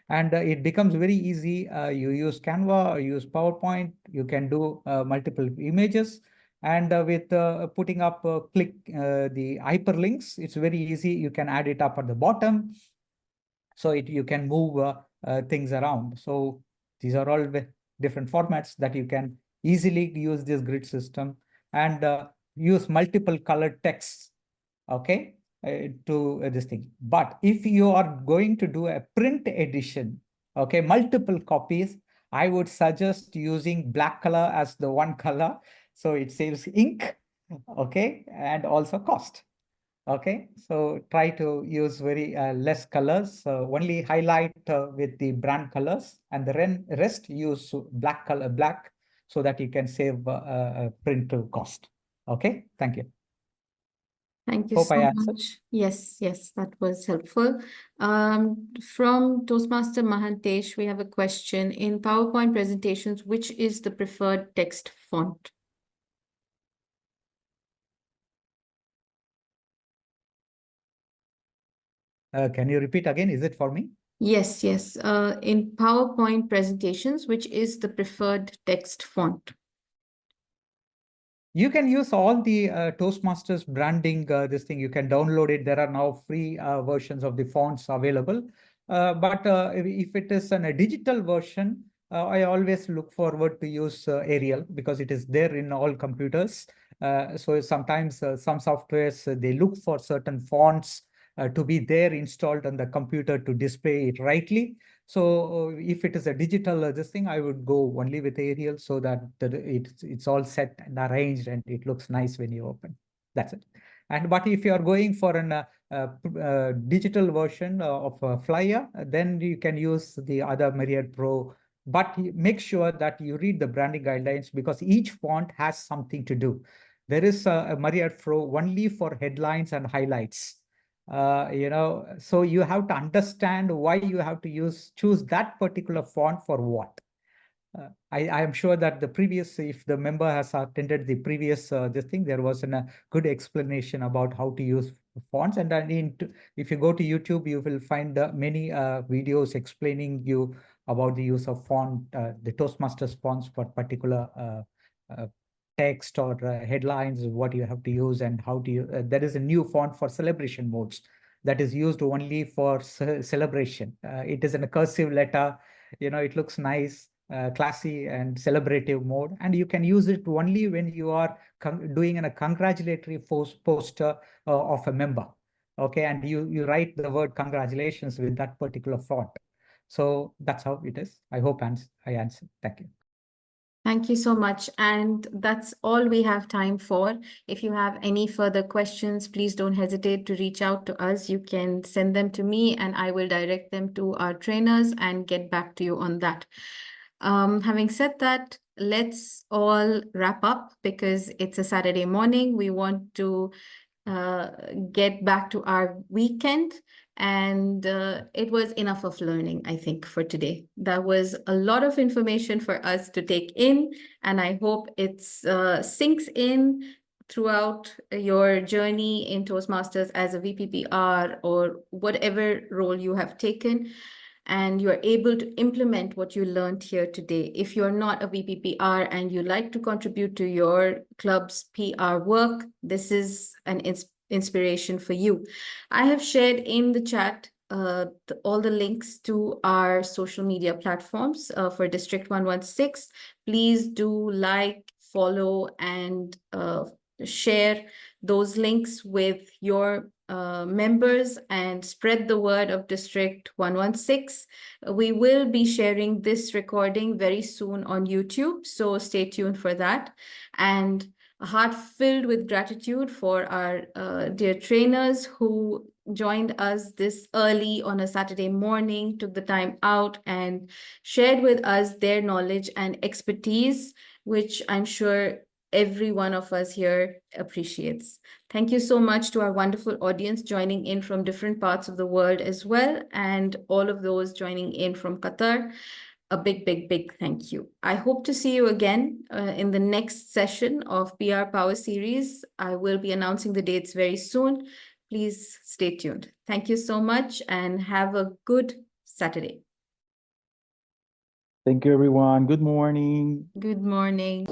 And it becomes very easy. You use Canva or use PowerPoint. You can do multiple images. And with putting up click the hyperlinks, it's very easy. You can add it up at the bottom. So you can move things around. So these are all different formats that you can easily use this grid system, and use multiple colored texts. Okay, to this thing. But if you are going to do a print edition, okay, multiple copies, I would suggest using black color as the one color. So it saves ink, okay, and also cost. Okay, so try to use very less colors, only highlight with the brand colors, and the rest use black color, so that you can save print cost. Okay, thank you. Thank you Hope so I answered. much. Yes, that was helpful. From Toastmaster Mahantesh, we have a question. In PowerPoint presentations, which is the preferred text font? Can you repeat again? Is it for me? Yes. In PowerPoint presentations, which is the preferred text font? You can use all the Toastmasters branding, this thing. You can download it. There are now free versions of the fonts available. But if it is a digital version, I always look forward to use Arial, because it is there in all computers. So sometimes some softwares, they look for certain fonts to be there installed on the computer to display it rightly. So if it is a digital this thing, I would go only with Arial so that it's all set and arranged and it looks nice when you open. That's it. But if you are going for an digital version of Flyer, then you can use the other Myriad Pro. But make sure that you read the branding guidelines, because each font has something to do. There is a Myriad Pro only for headlines and highlights. So you have to understand why you have to choose that particular font for what. I am sure that if the member has attended the previous this thing, there was a good explanation about how to use fonts. And if you go to YouTube, you will find many videos explaining you about the use of font, the Toastmasters fonts for particular text or headlines, what you have to use and how to use. There is a new font for celebration modes that is used only for celebration. It is in a cursive letter. It looks nice, classy and celebrative mode, and you can use it only when you are doing a congratulatory poster of a member. Okay, and you write the word congratulations with that particular font. So that's how it is. I hope I answered. Thank you. Thank you so much. And that's all we have time for. If you have any further questions, please don't hesitate to reach out to us. You can send them to me and I will direct them to our trainers and get back to you on that. Having said that, let's all wrap up because it's a Saturday morning. We want to get back to our weekend. And it was enough of learning, I think, for today. That was a lot of information for us to take in, and I hope it sinks in throughout your journey in Toastmasters as a VPPR or whatever role you have taken, and you're able to implement what you learned here today. If you're not a VPPR and you like to contribute to your club's PR work, this is an inspiration for you. I have shared in the chat all the links to our social media platforms for District 116. Please do like, follow, and share those links with your members and spread the word of District 116. We will be sharing this recording very soon on YouTube, so stay tuned for that. And a heart filled with gratitude for our dear trainers who joined us this early on a Saturday morning, took the time out and shared with us their knowledge and expertise, which I'm sure every one of us here appreciates. Thank you so much to our wonderful audience joining in from different parts of the world as well, and all of those joining in from Qatar. A big, big, big thank you. I hope to see you again in the next session of PR Power Series. I will be announcing the dates very soon. Please stay tuned. Thank you so much and have a good Saturday. Thank you, everyone. Good morning. Good morning.